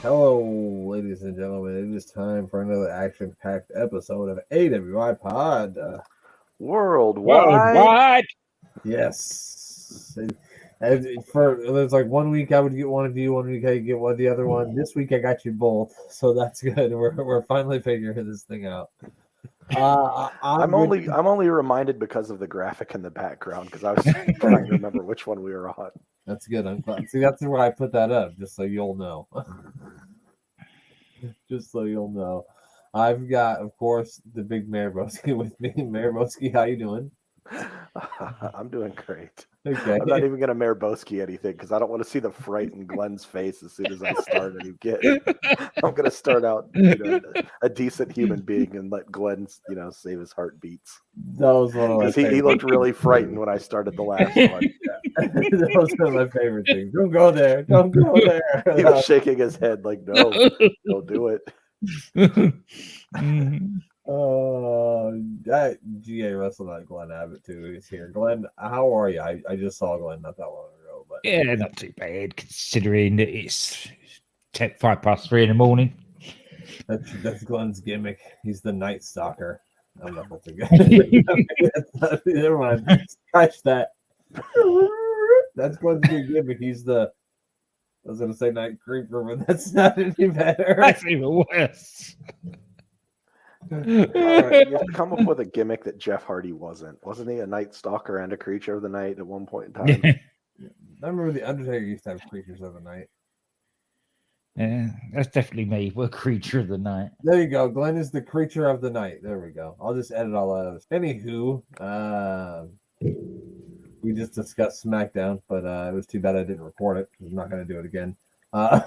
Hello, ladies and gentlemen. It is time for another action-packed episode of AWIPOD WorldWide. Yes. And there's like 1 week I would get one of you, 1 week I get one the other one. This week I got you both, so that's good. We're finally figuring this thing out. I'm only reminded because of the graphic in the background because I was trying to remember which one we were on. That's good. I'm glad. See, that's why I put that up, just so you'll know. Just so you'll know. I've got, of course, the big Mayor Broski with me. Mayor Broski, how you doing? I'm doing great. Okay. I'm not even going to Mayor Broski anything because I don't want to see the fright in Glenn's face as soon as I start I'm going to start out a decent human being and let Glenn, save his heartbeats. That was one of my favorites. He looked really frightened when I started the last one. That was one of my favorite things. Don't go there. Don't go there. He was shaking his head like, no, don't do it. That GA wrestled out Glenn Abbott too. He's here. Glenn, how are you? I just saw Glenn not that long ago, but yeah, not too bad considering that it's 3:05 in the morning. That's Glenn's gimmick. He's the Night Stalker. I don't know if that's a good. Never mind. Scratch that. That's Glenn's good gimmick. He's the. I was gonna say Night Creeper, but that's not any better. That's even worse. You come up with a gimmick that Jeff Hardy wasn't. Wasn't he a Night Stalker and a Creature of the Night at one point in time? I remember the Undertaker used to have Creatures of the Night. Yeah, that's definitely me. We're Creature of the Night. There you go. Glenn is the Creature of the Night. There we go. I'll just edit all that out. Anywho, we just discussed SmackDown, but it was too bad I didn't record it. I'm not going to do it again. I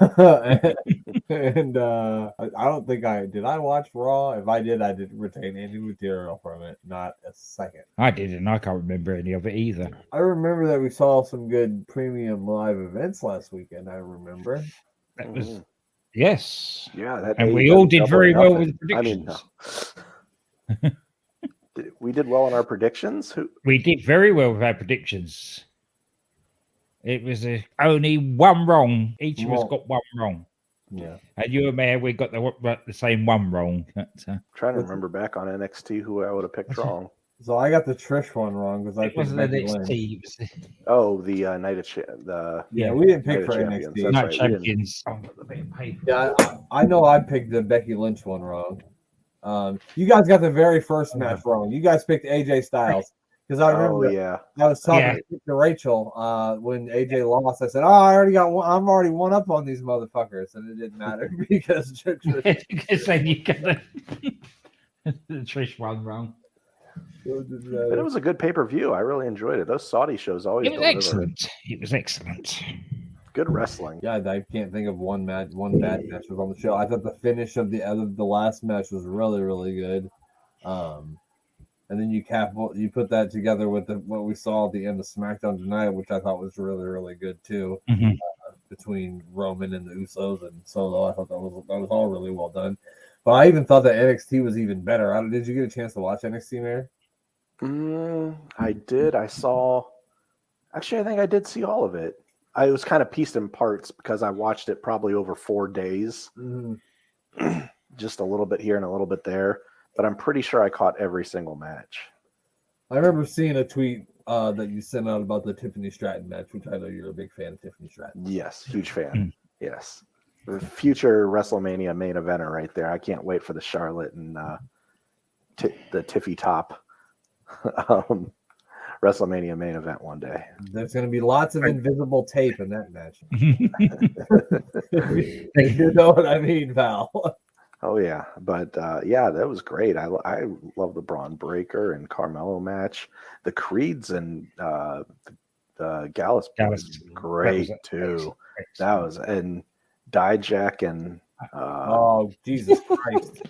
don't think did. I watch Raw. If I did, I didn't retain any material from it. Not a second. I didn't. I can't remember any of it either. I remember that we saw some good premium live events last weekend. I remember. That was yes. Yeah, and we all did very well with predictions. We did well in our predictions. We did very well with our predictions. It was only one wrong. Each of us got one wrong. Yeah. And you and Mayor, we got the same one wrong. Trying to remember back on NXT who I would have picked wrong. So I got the Trish one wrong because I picked NXT. Oh, the Night of we didn't pick for NXT. Night Champions. Yeah, I know I picked the Becky Lynch one wrong. You guys got the very first match wrong. You guys picked AJ Styles. Because I remember I was talking to Rachel when AJ lost. I said, I'm already one up on these motherfuckers. And it didn't matter because then you got the Trish one wrong. But it was a good pay-per-view. I really enjoyed it. Those Saudi shows always deliver. Excellent. It was excellent. Good wrestling. Yeah, I can't think of one bad match was on the show. I thought the finish of the last match was really, really good. And then you put that together with what we saw at the end of SmackDown tonight, which I thought was really, really good too. Mm-hmm. Between Roman and the Usos and Solo, I thought that was all really well done. But I even thought that NXT was even better. Did you get a chance to watch NXT, Mayor? I did. I think I did see all of it. I was kind of pieced in parts because I watched it probably over 4 days. Mm-hmm. Just a little bit here and a little bit there. But I'm pretty sure I caught every single match. I remember seeing a tweet that you sent out about the Tiffany Stratton match, which I know you're a big fan of Tiffany Stratton. Yes, huge fan. Yes. The future WrestleMania main eventer right there. I can't wait for the Charlotte and the Tiffy Top WrestleMania main event one day. There's going to be lots of invisible tape in that match. You know what I mean, pal? Oh yeah, but that was great. I love the Braun Breaker and Carmelo match. The Creeds and the Gallus was great too. That was and Dijak and Jesus Christ.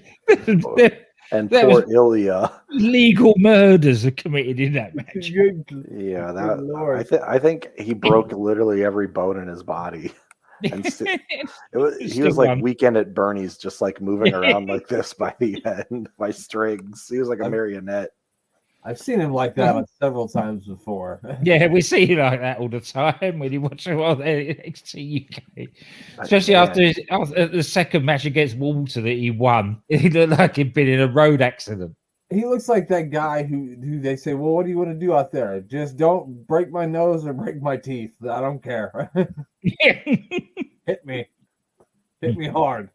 And poor Ilya. Legal murders are committed in that match. Yeah, I think he broke literally every bone in his body. And he was like Weekend at Bernie's, just like moving around like this by the end by strings. He was like a marionette. I've seen him like that several times before. Yeah, we see him like that all the time when you watch him on NXT UK. Especially after the second match against Walter that he won. He looked like he'd been in a road accident. He looks like that guy who they say, well, what do you want to do out there? Just don't break my nose or break my teeth. I don't care. Hit me hard.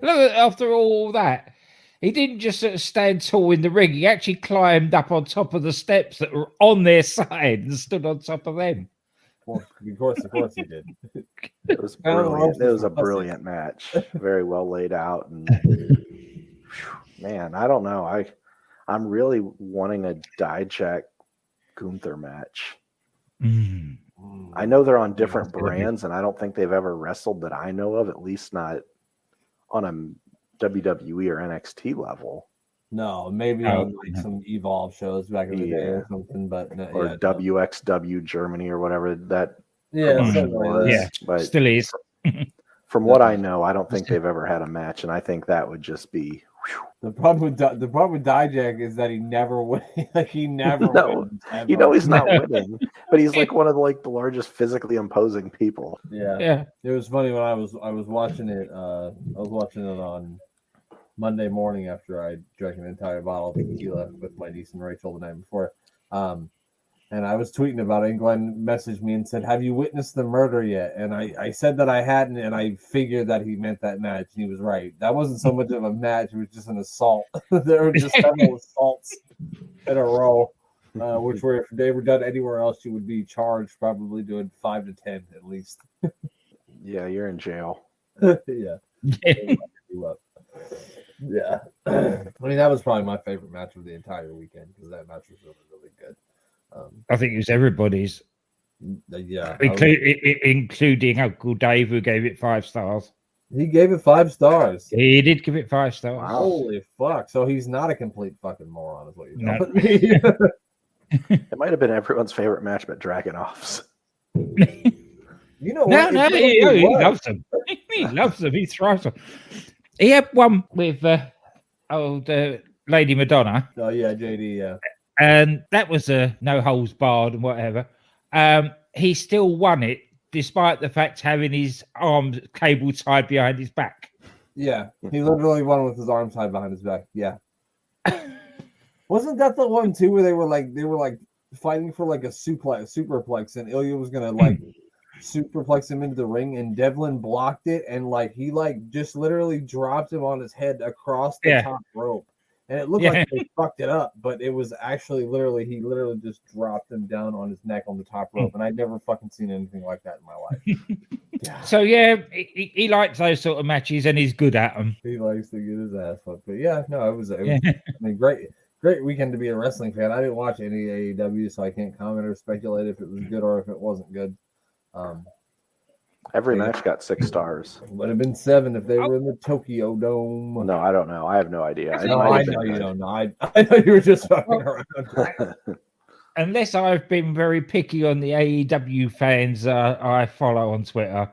Look, after all that, he didn't just sort of stand tall in the ring. He actually climbed up on top of the steps that were on their side and stood on top of them. Well, of course he did. It was brilliant. It was a brilliant match. Very well laid out. And man, I don't know. I'm really wanting a Dijak Gunther match. I know they're on different brands, and I don't think they've ever wrestled that I know of, at least not on a WWE or NXT level. No, maybe on like some Evolve shows back in the day or something, but or WXW Germany or whatever that was. But still is. From what I know, I don't think they've ever had a match, and I think that would just be. The problem with Dijak is that he never wins. Like he never wins. You know he's not winning, but he's like one of the largest physically imposing people. Yeah. It was funny when I was watching it. I was watching it on Monday morning after I drank an entire bottle of tequila with my niece and Rachel the night before. And I was tweeting about it, and Glenn messaged me and said, "Have you witnessed the murder yet?" And I said that I hadn't, and I figured that he meant that match, and he was right. That wasn't so much of a match; it was just an assault. There were just several assaults in a row, which were, if they were done anywhere else, you would be charged probably doing 5 to 10 at least. Yeah, you're in jail. Yeah. Yeah. I mean, that was probably my favorite match of the entire weekend because that match was really, really good. I think it was everybody's. Yeah. Including Uncle Dave, who gave it 5 stars. He gave it 5 stars. He did give it 5 stars. Wow. Holy fuck. So he's not a complete fucking moron, is what you're telling me. It might have been everyone's favorite match, but Dragunov's. You know what? No, he loves them. He loves them. He thrives them. He had one with old Lady Madonna. Oh, yeah, JD, yeah. And that was a no holds barred and whatever. He still won it despite the fact having his arms cable tied behind his back. Yeah, he literally won with his arms tied behind his back. Yeah. Wasn't that the one too where they were like fighting for like a superplex, and Ilya was gonna like superplex him into the ring, and Devlin blocked it, and like he like just literally dropped him on his head across the top rope. And it looked like they fucked it up, but it was actually he literally just dropped him down on his neck on the top rope. And I'd never fucking seen anything like that in my life. So, he likes those sort of matches and he's good at them. He likes to get his ass fucked. But it was I mean, great weekend to be a wrestling fan. I didn't watch any AEW, so I can't comment or speculate if it was good or if it wasn't good. Every match got 6 stars. Would have been 7 if they were in the Tokyo Dome. No, I don't know. I have no idea. I know you don't know. I know you were just fucking around. Unless I've been very picky on the AEW fans I follow on Twitter,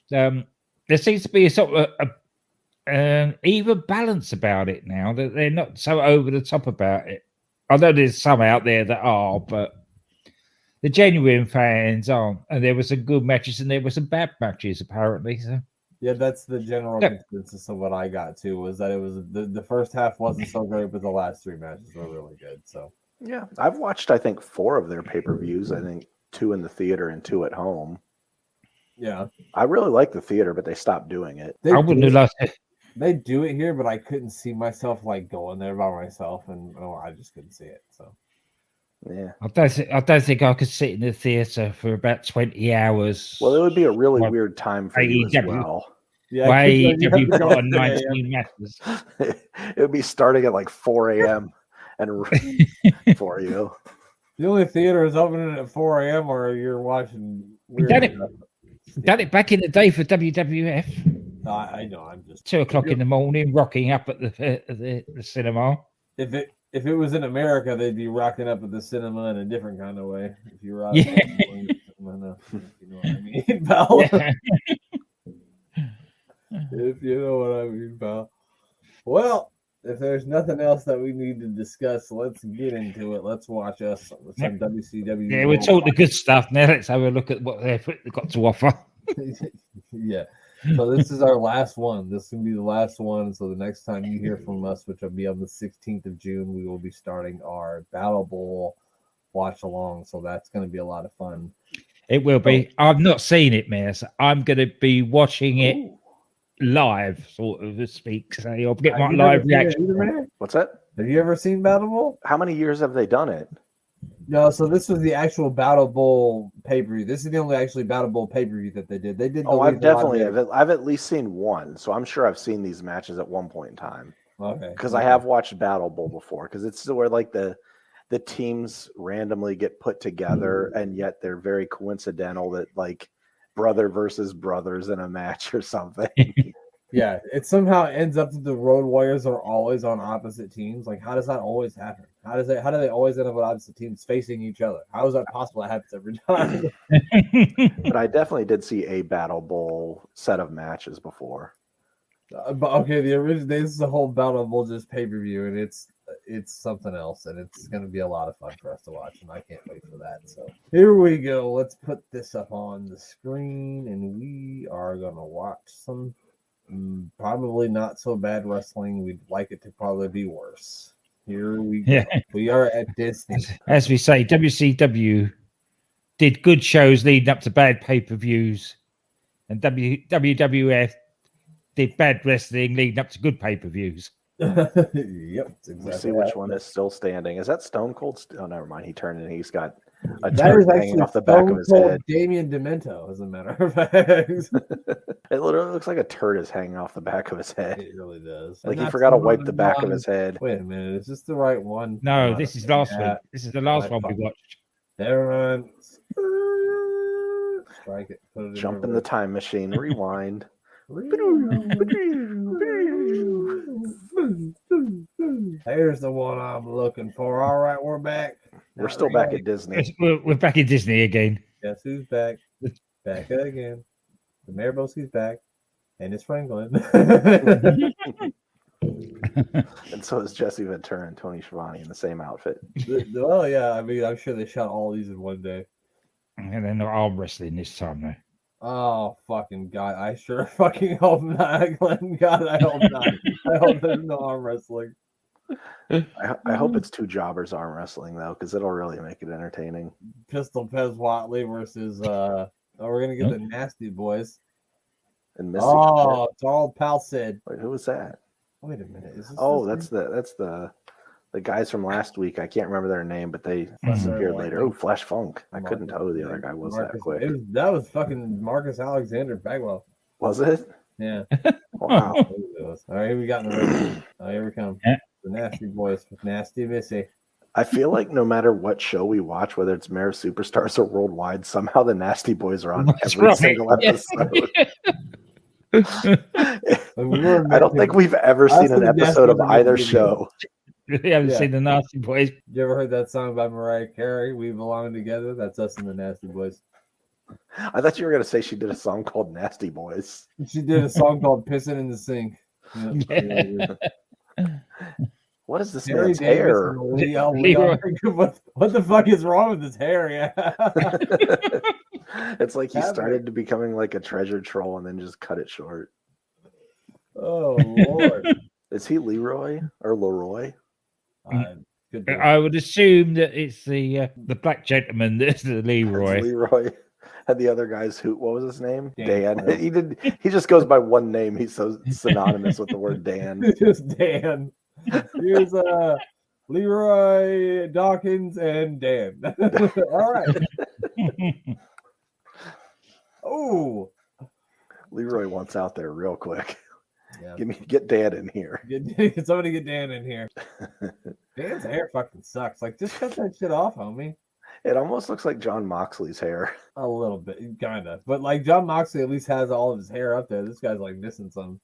there seems to be a sort of an even balance about it now. That they're not so over the top about it. I know there's some out there that are, but the genuine fans aren't. And there were some good matches and there were some bad matches, apparently. So yeah, that's the general consensus of what I got too, was that it was the first half wasn't so great, but the last 3 matches were really good. So yeah, I've watched I think 4 of their pay-per-views. I think 2 in the theater and 2 at home. Yeah, I really like the theater, but they stopped doing it. I wouldn't have liked it. They do it here, but I couldn't see myself like going there by myself, and I just couldn't see it. So. Yeah, I don't think I could sit in the theater for about 20 hours. Well, it would be a really weird time for you as well. Yeah, AEW got 19 matches. It would be starting at like 4 a.m. and for you. The only theater is opening at 4 a.m. or you're watching. Done it back in the day for WWF. I know. I'm just 2 o'clock in the morning, rocking up at the cinema. If it was in America, they'd be rocking up at the cinema in a different kind of way. If you rock, you know what I mean, pal. Yeah. If you know what I mean, pal. Well, if there's nothing else that we need to discuss, let's get into it. Let's watch us some WCW. Yeah, we'll talk the good stuff now. Let's have a look at what they've got to offer. Yeah. So this is our last one. This is going to be the last one. So the next time you hear from us, which will be on the 16th of June, we will be starting our Battle Bowl watch along. So that's going to be a lot of fun. It will be. I've not seen it, Mayor. So I'm going to be watching it live, sort of to speak. So I'll get my live reaction. What's that? Have you ever seen Battle Bowl? How many years have they done it? No, so this was the actual Battle Bowl pay-per-view. This is the only actually Battle Bowl pay-per-view that they did. They did. I've definitely I've at least seen one, so I'm sure I've seen these matches at one point in time. Okay. Because I have watched Battle Bowl before. Because it's where like the teams randomly get put together, and yet they're very coincidental that like brother versus brothers in a match or something. Yeah, it somehow ends up that the Road Warriors are always on opposite teams. Like, how does that always happen? How do they always end up with opposite teams facing each other? How is that possible? It happens every time. But I definitely did see a Battle Bowl set of matches before. But okay, this is a whole Battle Bowl just pay-per-view, and it's something else, and it's going to be a lot of fun for us to watch, and I can't wait for that. So here we go. Let's put this up on the screen, and we are going to watch some probably not so bad wrestling. We'd like it to probably be worse. Here we go. Yeah. We are at Disney. As we say, WCW did good shows leading up to bad pay-per-views, and WWF did bad wrestling leading up to good pay-per-views. Yep. Exactly. Let's see which one is still standing. Is that Stone Cold? Oh, never mind. He turned and he's got a that turd is hanging off the back of his head. Damien Demento, as a matter of fact. It literally looks like a turd is hanging off the back of his head. It really does. Like he forgot to wipe the back of his head. Wait a minute. Is this the right one? No, this is last week. This is the last one we watched. Everyone, strike it. Put it Jump in the time machine. Rewind. There's the one I'm looking for. All right, we're back. We're still back at Disney. We're back at Disney again. Guess who's back? Back again. The Mayor Bosky's back. And it's Franklin. And so is Jesse Ventura and Tony Schiavone in the same outfit. Well, yeah. I mean, I'm sure they shot all these in one day. And then they're arm wrestling this time, though. Oh, fucking God. I sure fucking hope not, Glenn. God, I hope not. I hope there's no arm wrestling. I hope it's two jobbers arm wrestling, though, because it'll really make it entertaining. Pistol Pez Watley versus, we're going to get the Nasty Boys. And Missy. Oh, it's all Pal Sid. Wait, who was that? Wait a minute. Is this that's the guys from last week. I can't remember their name, but they appeared later. Oh, Flash Funk. I couldn't tell who the other guy was that quick. That was fucking Marcus Alexander Bagwell. Was it? Yeah. Wow. All right, here we got in the ring. Here we come. The Nasty Boys with Nasty Missy. I feel like no matter what show we watch, whether it's Mayor of Superstars or Worldwide, somehow the Nasty Boys are on every single episode. I don't think we've ever seen an episode of either show. We haven't seen the Nasty Boys. You ever heard that song by Mariah Carey? We Belong Together. That's us and the Nasty Boys. I thought you were going to say she did a song called Nasty Boys. She did a song called Pissing in the Sink. What is this man's hair? What the fuck is wrong with his hair? Yeah. It's like he started to becoming like a treasure troll and then just cut it short. Oh, Lord. Is he Leroy or Leroy? I would assume that it's the black gentleman that's the Leroy. It's Leroy. And the other guy's what was his name? Dan. He just goes by one name. He's so synonymous with the word Dan. Just Dan. Here's Leroy Dawkins and Dan. All right. Oh, Leroy wants out there real quick. Yeah. Get Dan in here. Somebody get Dan in here. Dan's hair fucking sucks. Like, just cut that shit off, homie. It almost looks like John Moxley's hair. A little bit, kind of. But like John Moxley at least has all of his hair up there. This guy's like missing some.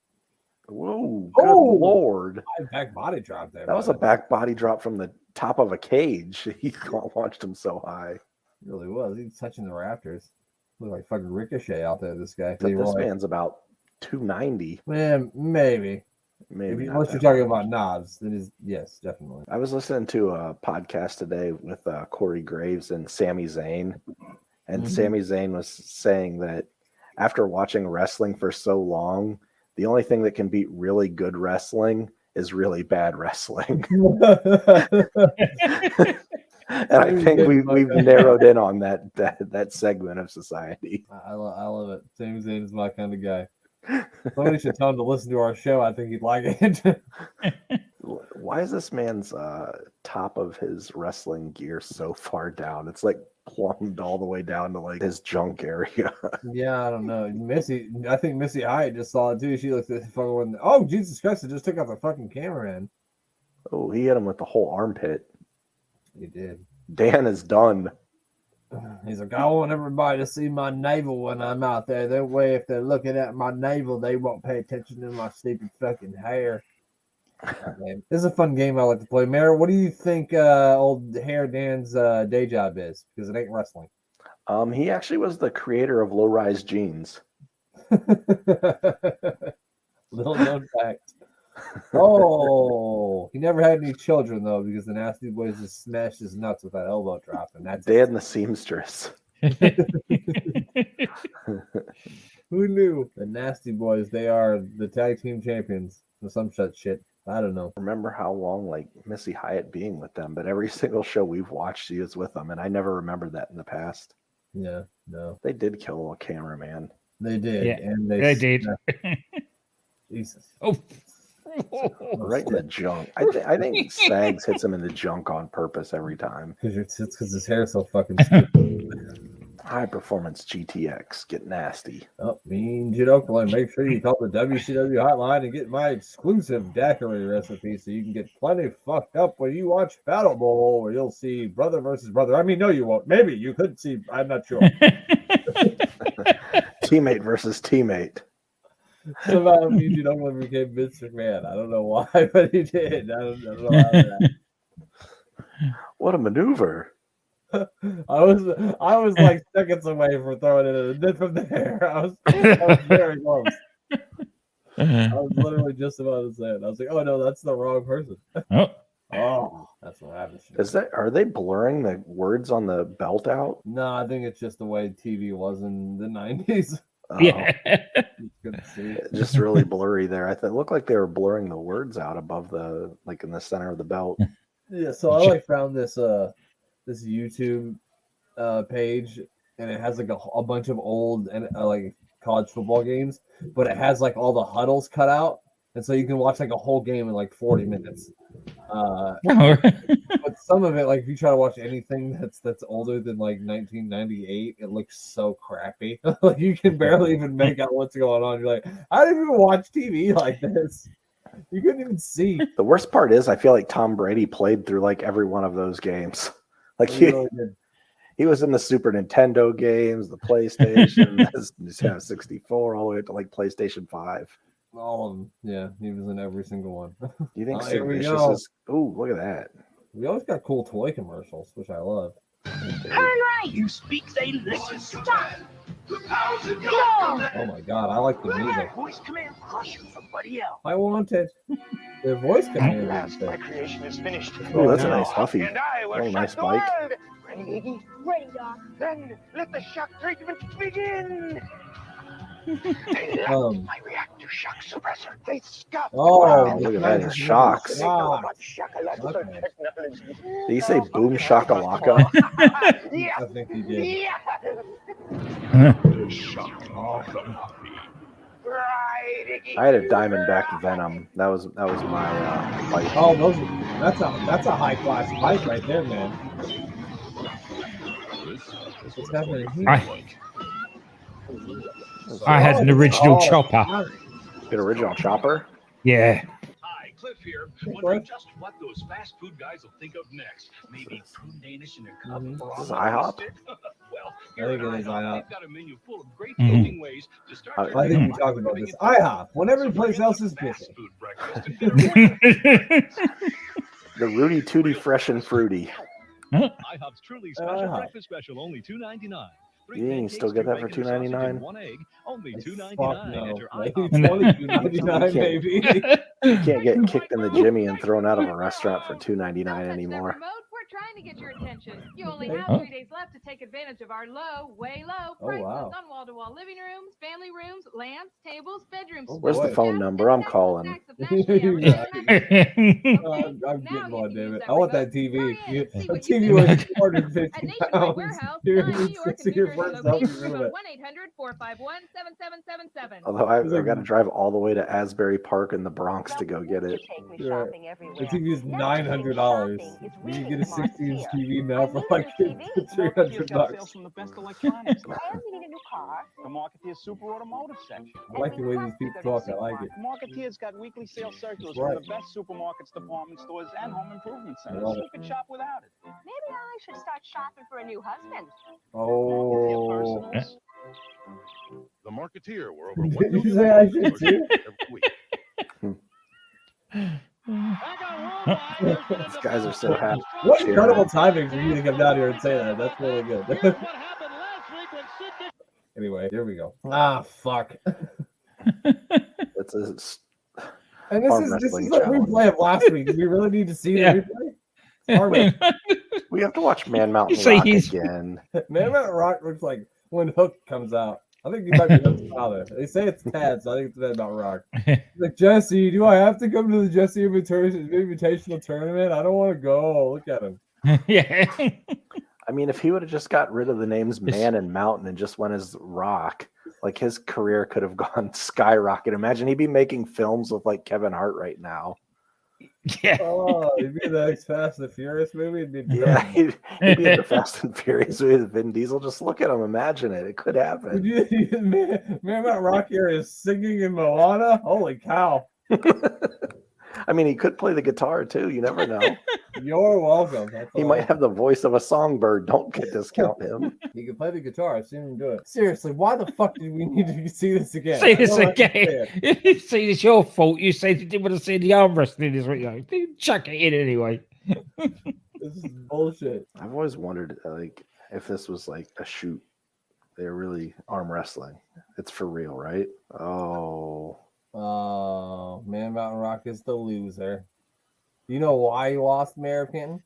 Whoa! Good Lord! Back body drop there. That was a back body drop from the top of a cage. He launched him so high. It really was. He was touching the rafters. Looked like fucking Ricochet out there. This guy. This man's about 290. Man, maybe. Maybe Unless you're talking about knobs, then yes, definitely. I was listening to a podcast today with Corey Graves and Sami Zayn, and Sami Zayn was saying that after watching wrestling for so long, the only thing that can beat really good wrestling is really bad wrestling. And I think we've narrowed in on that segment of society. I love it. Sami Zayn is my kind of guy. Somebody should tell him to listen to our show. I think he'd like it. Why is this man's top of his wrestling gear so far down? It's like plumbed all the way down to like his junk area. Yeah, I don't know. I think Missy Hyatt just saw it too. She looked at the fucking one. Oh, Jesus Christ! It just took out the fucking cameraman. Oh, he hit him with the whole armpit. He did. Dan is done. He's like, I want everybody to see my navel when I'm out there. That way, if they're looking at my navel, they won't pay attention to my stupid fucking hair. This is a fun game I like to play. Mayor, what do you think old Hair Dan's day job is? Because it ain't wrestling. He actually was the creator of low-rise jeans. Little known fact. Oh, he never had any children though, because the Nasty Boys just smashed his nuts with that elbow drop, and that's Dan the seamstress. Who knew? The Nasty Boys, they are the tag team champions or some such shit. I don't know. Remember how long like Missy Hyatt being with them, but every single show we've watched, she is with them, and I never remembered that in the past. Yeah, no, they did kill a cameraman. They did, yeah, and they did. Jesus. Oh. Right in the junk. I think Sags hits him in the junk on purpose every time. It's because his hair is so fucking stupid. High performance GTX, get nasty. Oh, Mean Jet Oakland. Make sure you call the WCW hotline and get my exclusive daiquiri recipe so you can get plenty fucked up when you watch Battle Bowl, where you'll see brother versus brother. I mean, no, you won't. Maybe you could see. I'm not sure. Teammate versus teammate. Somehow Mean Jet Oakland became Vince McMahon. I don't know why, but he did. I don't know how that. What a maneuver. I was like seconds away from throwing it in, and then from there, I was very close. I was literally just about to say it. I was like, "Oh no, that's the wrong person." Oh, that's what happens. Are they blurring the words on the belt out? No, I think it's just the way TV was in the 90s. Yeah, just really blurry there. It looked like they were blurring the words out above like in the center of the belt. Yeah, so I found this this YouTube page, and it has like a bunch of old and like college football games, but it has like all the huddles cut out, and so you can watch like a whole game in like 40 minutes. But some of it, like if you try to watch anything that's older than like 1998, it looks so crappy. Like you can barely even make out what's going on. You're like, I didn't even watch TV like this. You couldn't even see. The worst part is I feel like Tom Brady played through like every one of those games. Like he was in the Super Nintendo games, the PlayStation, the 64, all the way up to like PlayStation 5. All of them. Yeah, he was in every single one. Do you think Sid Vicious is... Oh, look at that. We always got cool toy commercials, which I love. Turn right. You speak, they listen. Stop. Go. Oh my god, I like the music. Voice command crush somebody else. I want it. Their voice command. My creation is finished. Oh, that's a nice Huffy. And I will nice bike. Ready, Doc. Then let the shock treatment begin. They love my reactor shock suppressor. They stop. Oh, look at that. It shocks. Wow. Did you say boom shakalaka? Yeah. I think he did. Yeah. I had a Diamondback Venom. That was my bike. Oh, that's a high class bike right there, man. What's happening here? I had an original chopper. An original chopper? Yeah. Hi, Cliff here. Wondering just what those fast food guys will think of next. Maybe prune Danish in a cup. This is IHOP? Well, I think it is IHOP. They've got a menu full of great cooking ways to start. I think we talked about this. IHOP, when every place else is busy. The Rudy Tooty Fresh and Fruity. IHOP's truly special breakfast special, only $2.99. You can still get that for $2.99. One egg, only Fuck $2.99 no. at your Like, IHOP. $22.99, baby. You can't get kicked in the Jimmy and thrown out of a restaurant for $2.99 anymore. We're trying to get your attention. You only have 3 days left to take advantage of our way low prices on wall-to-wall living rooms, family rooms, lamps, tables, bedrooms. Where's the phone number? I'm calling. I'm getting one, damn it. I want that TV. The TV was 250 pounds. Although I've got to drive all the way to Asbury Park in the Bronx to go get it. The TV is $900. You can get a 60-inch TV now for like $300. From the best electronics. And we need a new car. The Marketeer Super Automotive section. I like the way these people talk. I like it. Marketeer's got weekly sales circulars Right. from the best supermarkets, department stores, and home improvement centers. Love Who could shop without it? Maybe I should start shopping for a new husband. Oh. Personals. The Marketeer, where over Did 1 you million say I should too? every week. These guys are so happy. What incredible timing for you to come down here and say that. That's really good. Anyway, here we go. Ah, fuck. It's a And this Arm is wrestling a challenge. replay of last week. Do we really need to see the replay? It's arm wrestling. We have to watch Man Mountain So Rock he's- again. Man Mountain Rock looks like when Hook comes out. I think he might be Hook's father. They say it's Tad, so I think it's Tad about Rock. He's like, Jesse, do I have to come to the Jesse Invitational Tournament? I don't want to go. Look at him. Yeah. I mean, if he would have just got rid of the names Man and Mountain and just went as Rock, like his career could have gone skyrocket. Imagine he'd be making films with like Kevin Hart right now. Yeah. Oh, he'd be in the next Fast and the Furious movie. It'd be Yeah, he'd be in the Fast and Furious with Vin Diesel. Just look at him. Imagine it. It could happen. Man Mountain Rock here is singing in Moana. Holy cow. I mean, he could play the guitar too. You never know. You're welcome. That's He all. might have the voice of a songbird. Don't discount him. He can play the guitar. I've seen him do it. Seriously, why the fuck did we need to see this again? See this I don't again. understand. See, it's your fault. You said you didn't want to see the arm wrestling this week. Like, chuck it in anyway. This is bullshit. I've always wondered, like, if this was like a shoot. They're really arm wrestling. It's for real, right? Oh, Man Mountain Rock is the loser. You know why he lost, Mayor of Canton?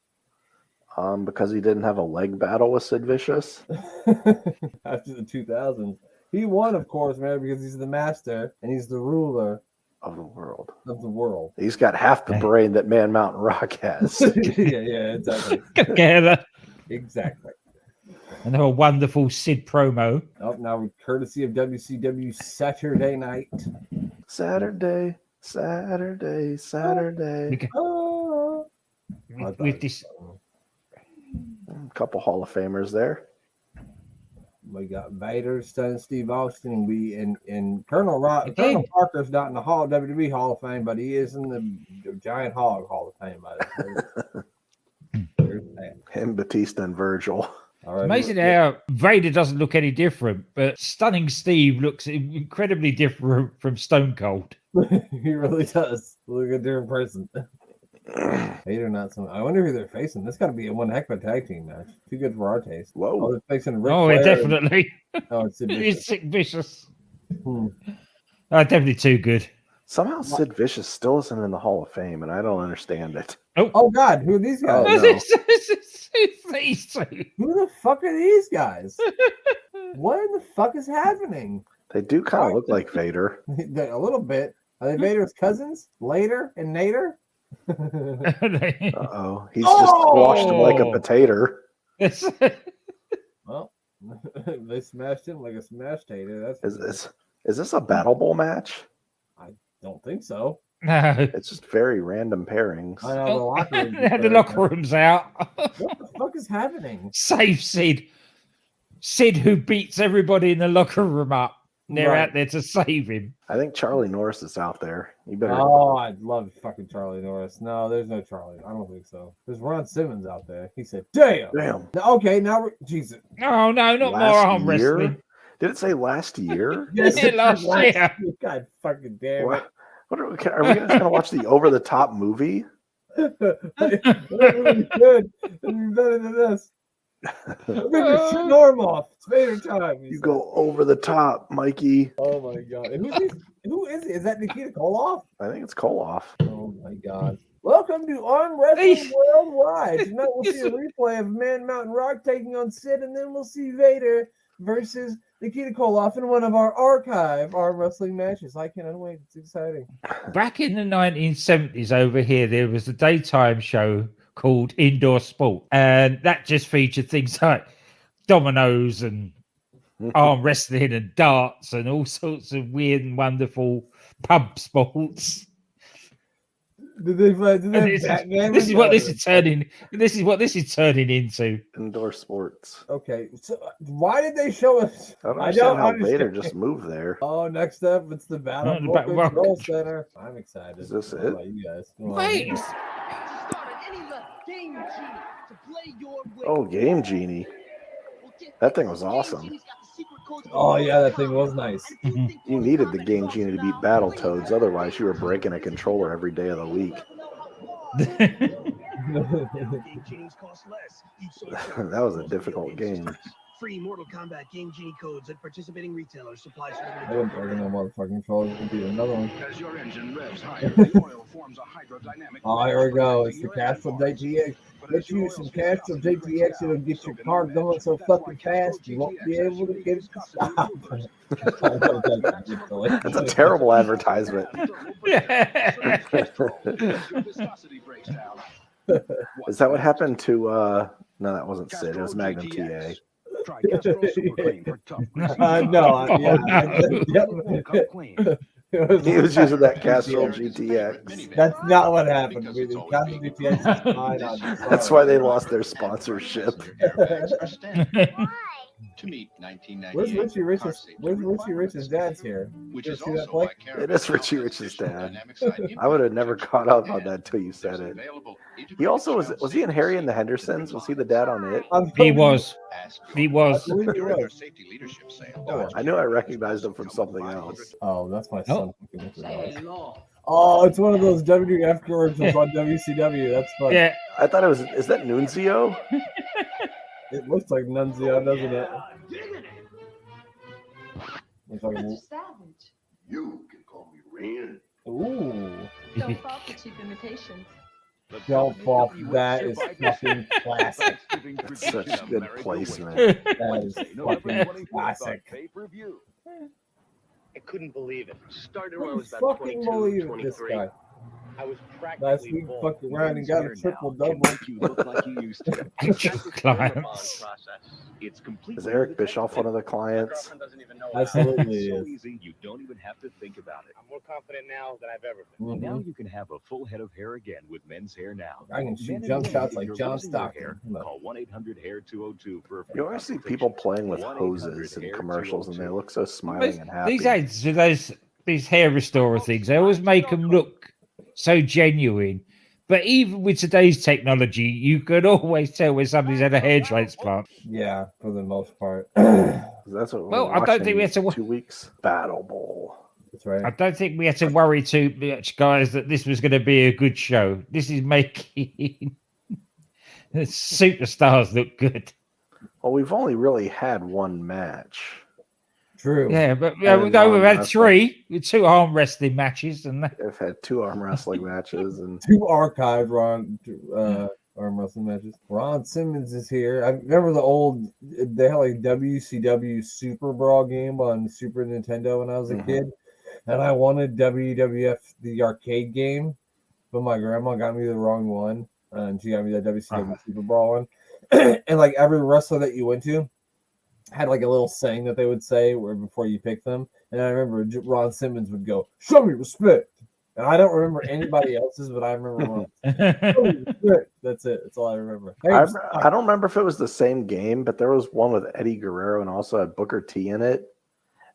because he didn't have a leg battle with Sid Vicious. After the 2000s. He won, of course, man, because he's the master and he's the ruler Of the world. of the world. He's got half the brain that Man Mountain Rock has. yeah, exactly. Together. Exactly. Another wonderful Sid promo. Oh, now courtesy of WCW Saturday Night. Saturday. Oh. With this, A couple Hall of Famers there. We got Vader, Stone Steve Austin, and Colonel Okay. Parker's not in the WWE Hall of Fame, but he is in the Giant Hog Hall of Fame. There's that. Him, Batista, and Virgil. All right, amazing how Vader doesn't look any different, but Stunning Steve looks incredibly different from Stone Cold. he really does look like a different person. Vader, not some. I wonder who they're facing. This got to be a one heck of a tag team match. Too good for our taste. Whoa. Oh, they're facing Ric Oh, Flair definitely. Oh, it's Sid It's Vicious. Sick Vicious. Hmm. Definitely too good. Somehow Sid Vicious still isn't in the Hall of Fame, and I don't understand it. Oh God, who are these guys? Oh, no. These two. Who the fuck are these guys? What in the fuck is happening? They do kind of look like Vader. A little bit. Are they Vader's cousins? Later and Nader? Uh-oh. He's just squashed him like a potato. Well, they smashed him like a smashed tater. That's Is this a Battle Bowl match? don't think so. No. It's just very random pairings. I know the locker room. They had the locker rooms out. What the fuck is happening? Save Sid. Sid, who beats everybody in the locker room up. They're Right. out there to save him. I think Charlie Norris is out there. You better. Oh, I'd love fucking Charlie Norris. No, there's no Charlie. I don't think so. There's Ron Simmons out there. He said, "Damn." Damn. Okay, now we're Jesus. Oh, no, not more arm wrestling. Did it say last year? Yes, it last year. God fucking damn it. What are we just going to watch the over the top movie? That would be good. It'd be better than this. Rip your arm off. It's Vader time. You go over the top, Mikey. Oh my god. And who is it? Is that Nikita Koloff? I think it's Koloff. Oh my god. Welcome to Arm Wrestling Worldwide. Tonight we'll see a replay of Man Mountain Rock taking on Sid, and then we'll see Vader versus Nikita Koloff in one of our archive arm wrestling matches. I cannot wait. It's exciting. Back in the 1970s over here, there was a daytime show called Indoor Sport, and that just featured things like dominoes and arm wrestling and darts and all sorts of weird and wonderful pub sports. This is what this is turning. This is what this is turning into. Indoor sports. Okay, so why did they show us? I don't understand how Vader just moved there. Oh, next up, it's the Battle Bowl Control Center. I'm excited. Is this it? How about you guys? Wait. Oh, Game Genie. That thing was awesome. Oh yeah, that thing was nice. You needed the Game Genie to beat Battletoads, otherwise you were breaking a controller every day of the week. That was a difficult game. Free Mortal Kombat Game Genie codes at participating retailers. Supplies. I wouldn't break no motherfucking controller. It'd be another one. As your engine revs higher, the oil forms a hydrodynamic. Oh, here we go. It's the cash from JTX. Get you some cash from JTX. It'll get your car going so fucking fast you won't be able to get it to stop. That's a terrible advertisement. Is that what happened to no, that wasn't Sid, it was Magnum TA. He was using that Castrol GTX. That's not what happened. Castrol GTX is fine. That's why they lost their sponsorship. To meet 1998. Where's Richie Rich's dad's here? Which You is see that also play? why It is Richie Rich's dad. I would have never caught up on that until you said it. He also was he in Harry and the Hendersons? Was he the dad on it? He was. Oh, I knew I recognized him from something else. Oh, that's my son. Oh, it's one of those WWF commercials on WCW. That's funny. Yeah. I thought it was. Is that Nunzio? It looks like Nunzio, doesn't it? It's like, Savage. You can call me Rain. ooh. Don't fall for cheap imitations. Don't fall. That is fucking classic. That's such good placement. That is fucking classic. I couldn't believe it. Started I when I was couldn't about fucking 22, believe it, 23. this guy. I was Last practically week, born. fucked around and got a triple double. You look like you used to. Actual clients. It's completely Is Eric Bischoff one of the clients? Absolutely so is. easy, you don't even have to think about it. I'm more confident now than I've ever been. Now you can have a full head of hair again with Men's Hair Now. I can shoot Men jump and shots women, like if you're John losing your Stockton. hair, Call 1-800-HAIR-202 for a free You always see people playing with hoses in commercials, and they look so smiling and happy. These ads, these hair restorer things, they always make them look so genuine. But even with today's technology, you could always tell when somebody's had a hair transplant. Yeah, for the most part. That's what Well, we're I don't think we watching had to. 2 weeks. Battle Bowl. That's right. I don't think we had to worry too much, guys, that this was going to be a good show. This is making the superstars look good. Well, we've only really had one match. True. Yeah, but And we've had non-wrestling. 3 with 2 arm wrestling matches, and I've had 2 arm wrestling matches, and 2 archived arm wrestling matches. Ron Simmons is here. I remember they had like WCW Super Brawl game on Super Nintendo when I was a kid, and I wanted WWF the arcade game, but my grandma got me the wrong one, and she got me the WCW Super Brawl one. And like every wrestler that you went to had like a little saying that they would say before you pick them, and I remember Ron Simmons would go, "Show me respect." And I don't remember anybody else's, but I remember one. That's it. That's all I remember. I don't remember if it was the same game, but there was one with Eddie Guerrero and also had Booker T in it.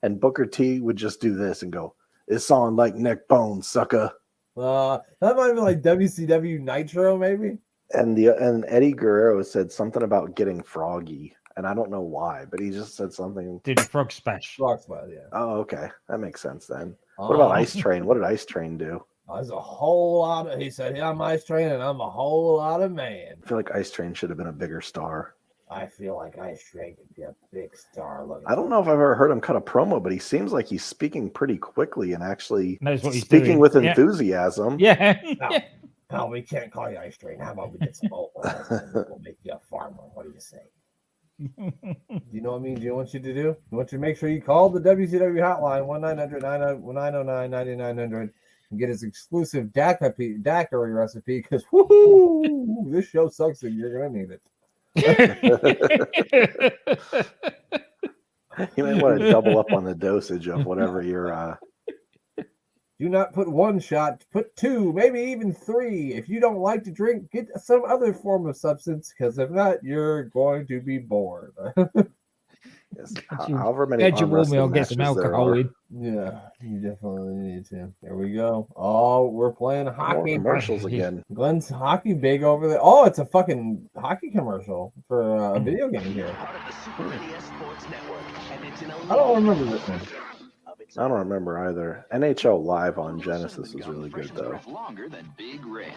And Booker T would just do this and go, "It's on like neck bone, sucker." That might have been like WCW Nitro, maybe. And Eddie Guerrero said something about getting froggy, and I don't know why, but he just said something. did a frog splash. Frog Splash, yeah. Oh, okay, that makes sense then. What about Ice Train? What did Ice Train do? There's a whole lot of. He said, "Yeah, I'm Ice Train, and I'm a whole lot of man." I feel like Ice Train should have been a bigger star. I feel like Ice Train could be a big star. I don't know if I've ever heard him cut a promo, but he seems like he's speaking pretty quickly and actually knows what he's speaking doing. with enthusiasm. Yeah. No, we can't call you Ice Train. How about we get some old ones and we'll make you a farmer? What do you say? You know what I mean? Do you want you to do? I want you to make sure you call the WCW hotline 1-900-909-9900 and get his exclusive daiquiri recipe because woohoo, this show sucks and you're gonna need it. You might want to double up on the dosage of whatever you're. Do not put one shot, put two, maybe even three. If you don't like to drink, get some other form of substance, because if not, you're going to be bored. Yes, however many arm wrestling get some alcohol in. Yeah, you definitely need to. There we go. Oh, we're playing hockey. More commercials again. Glenn's hockey big over there. Oh, it's a fucking hockey commercial for a video game here. I don't remember this one. I don't remember either. NHL Live on Genesis was really good, though. Longer than Big Red.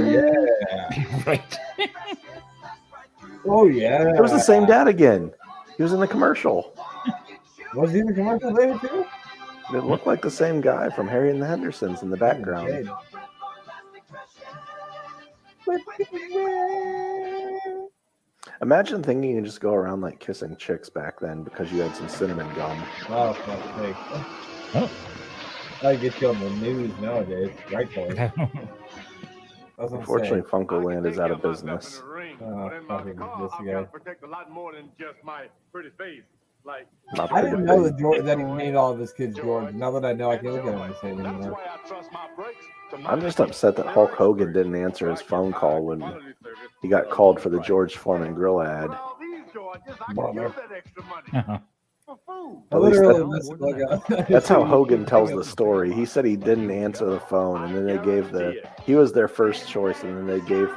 Yeah. Right. Oh, yeah. It was the same dad again. He was in the commercial. Was he in the commercial later, too? It looked like the same guy from Harry and the Hendersons in the background. Okay. Imagine thinking you could just go around like kissing chicks back then because you had some cinnamon gum. Oh, fuck's sake. Oh. I get you on the news nowadays. Rightfully. Unfortunately, Funkoland is out of business. Fucking this guy. Protect a lot more than just my pretty face. Like, I didn't know that he named all of his kids George. Now that I know, I can't look at him and say it anymore. I'm just upset that Hulk Hogan didn't answer his phone call when he got called for the George Foreman grill ad. That's how Hogan tells the story. He said he didn't answer the phone, and then they gave he was their first choice, and then they gave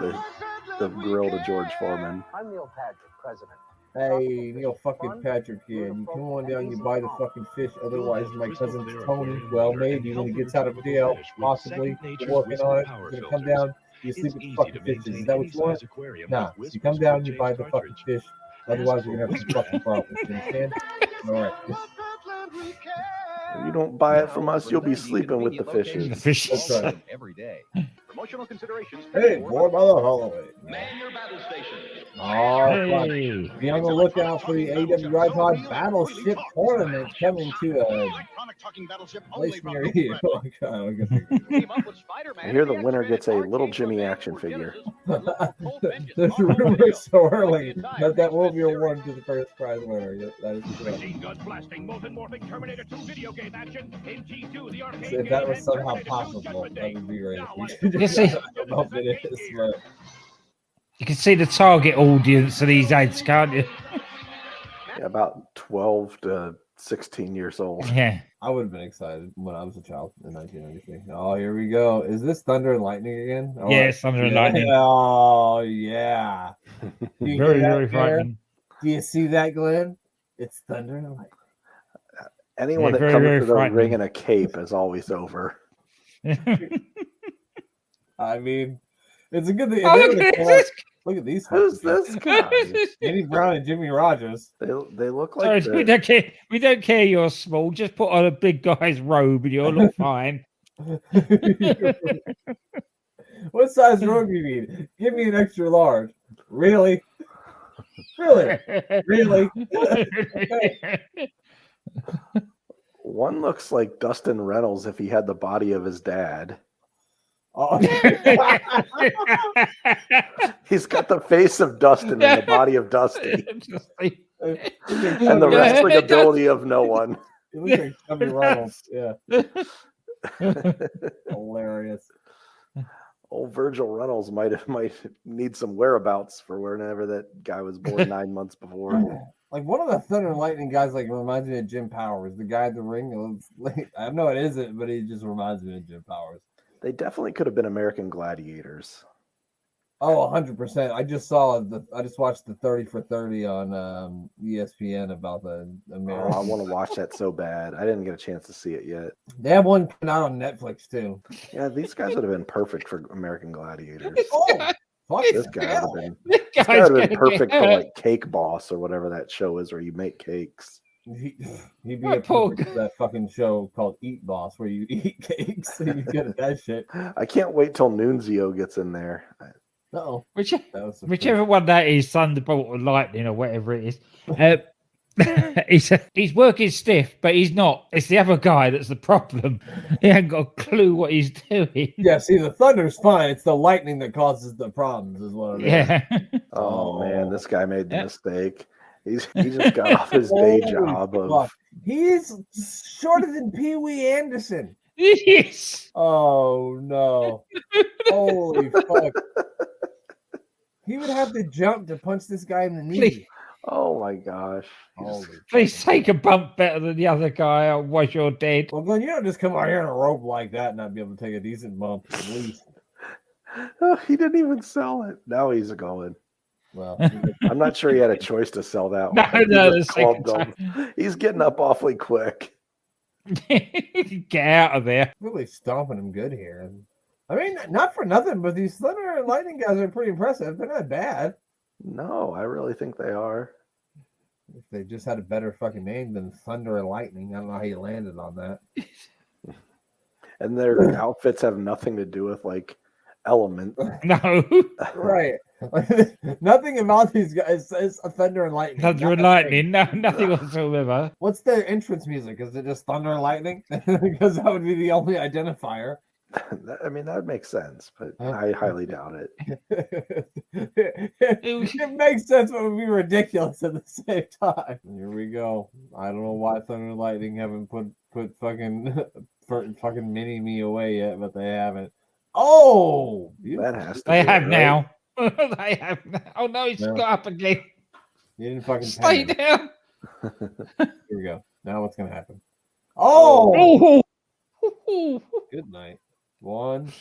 the grill to George Foreman. I'm Neil Patrick, president. Hey, Neil fucking Patrick here. You come on down, you buy the fucking fish. Otherwise, my cousin Tony, well, maybe when he gets out of jail, possibly working on it, he's gonna come down. You sleep with the fucking fishes. Is that what you want? Nah. You come down, you buy the fucking fish. Otherwise, we're gonna have some fucking problems. You understand? All right. If you don't buy it from us, you'll be sleeping with the fishes. The fishes. That's right. Every day. Promotional considerations. Hey, more by the holiday. Man your battle station. Oh, hey. Be on the lookout for the AWIPOD Battleship Tournament coming to a place near you. Oh, God, I hear the winner gets a little Jimmy action figure. There's rumors so early that will be awarded to the first prize winner. That is correct. So if that was somehow possible, that would be great. You see, I don't know if it is, but you can see the target audience of these ads, can't you? Yeah, about 12 to 16 years old. Yeah. I would have been excited when I was a child in 1993. Oh, here we go. Is this Thunder and Lightning again? Oh, Yeah, it's Thunder and Lightning. Oh, yeah. Very, very frightening. Do you see that, Glenn? It's Thunder and Lightning. Anyone that comes to the ring in a cape is always over. I mean, it's a good thing. Oh, Look at these. Who's this guy? Eddie Brown and Jimmy Rogers. They look like. Sorry, we don't care you're small. Just put on a big guy's robe and you'll look fine. What size robe do you need? Give me an extra large. Really? Really? Really? One looks like Dustin Reynolds if he had the body of his dad. Oh. He's got the face of Dustin and the body of Dusty. And the wrestling ability of no one. It looks like Chubby Reynolds. Yeah. Hilarious. Old Virgil Reynolds might need some whereabouts for whenever that guy was born 9 months before. Like one of the Thunder and Lightning guys, like reminds me of Jim Powers, the guy in the ring. I know it isn't, but he just reminds me of Jim Powers. They definitely could have been American Gladiators. Oh, 100%. I just watched the 30 for 30 on ESPN about the American. I want to watch that so bad. I didn't get a chance to see it yet. They have one coming out on Netflix too. Yeah, these guys would have been perfect for American Gladiators. Oh, fuck This guy yeah. would have been perfect for like Cake Boss or whatever that show is where you make cakes. He'd be a perfect for that fucking show called Eat Boss where you eat cakes. You good at that shit. I can't wait till Nunzio gets in there. Uh-oh. Whichever one that is, Thunderbolt or Lightning or whatever it is. He's working stiff, but he's not. It's the other guy that's the problem. He ain't got a clue what he's doing. Yeah, see, the Thunder's fine. It's the lightning that causes the problems, is what it is. Yeah. Oh man, this guy made the mistake. He just got off his day job of. He's shorter than Pee Wee Anderson. Yes. Oh no! Holy fuck! He would have to jump to punch this guy in the knee. Please. Oh my gosh! Please take a bump better than the other guy, otherwise you're dead. Well, Glenn, you don't just come out here on a rope like that and not be able to take a decent bump at least. Oh, he didn't even sell it. Now he's going. Well, I'm not sure he had a choice to sell that No, one. no, He just clubbed him. He's getting up awfully quick. Get out of there. Really stomping him good here. I mean, not for nothing, but these Thunder and Lightning guys are pretty impressive. They're not bad. No, I really think they are. If they just had a better fucking name than Thunder and Lightning, I don't know how you landed on that. And their outfits have nothing to do with like Element. No. Right. Nothing about these guys says Thunder and Lightning. Thunder and Lightning. No, nothing whatsoever. What's their entrance music? Is it just Thunder and Lightning? Because that would be the only identifier. I mean, that would make sense, but I highly doubt it. It makes sense, but it would be ridiculous at the same time. Here we go. I don't know why Thunder and Lightning haven't put fucking Mini-Me away yet, but they haven't. Oh! That has to They be have right. now. They have now. Oh no, he's got up again. You didn't fucking Stay down. Here we go. Now what's gonna happen? Oh! Good night. 1,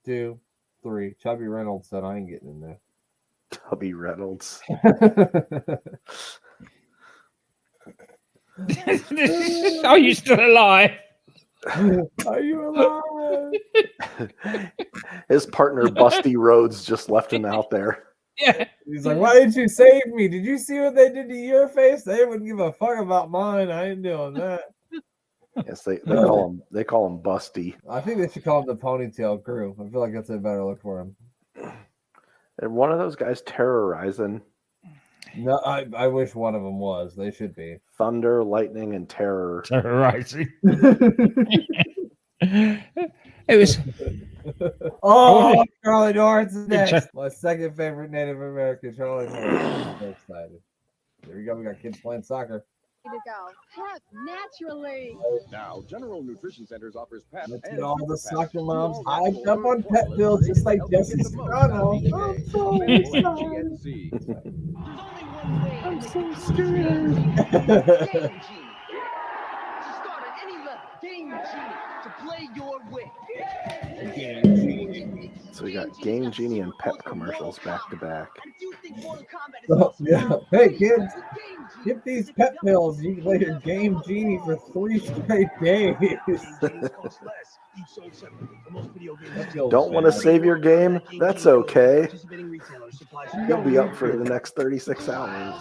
2, 3. Chubby Reynolds said, "I ain't getting in there." Chubby Reynolds. Are you still alive? Are you alive? His partner Busty Rhodes just left him out there. Yeah. He's like, "Why didn't you save me? Did you see what they did to your face? They wouldn't give a fuck about mine. I ain't doing that." Yes, they call him Busty. I think they should call him the Ponytail Crew. I feel like that's a better look for him. And one of those guys terrorizing. No, I wish one of them was. They should be. Thunder, lightning, and terror. Terrorizing. It was. Oh, Charlie Norris is next. My second favorite Native American, Charlie Norris. I'm so excited. There we go. We got kids playing soccer. To go. Pep, naturally. Now, General Nutrition Centers offers Pep Let's and get all the Super soccer Pep. moms hyped up on pet pills just like Jesse Serrano. I'm so excited. I'm so scared. Start at any level. Game Genie to play your way. So we got Game Genie and Pep commercials back to back. Oh, yeah. Hey kids, get these pet pills. You can play your Game Genie for 3 straight days. Don't want to save your game? That's okay. You'll be up for the next 36 hours.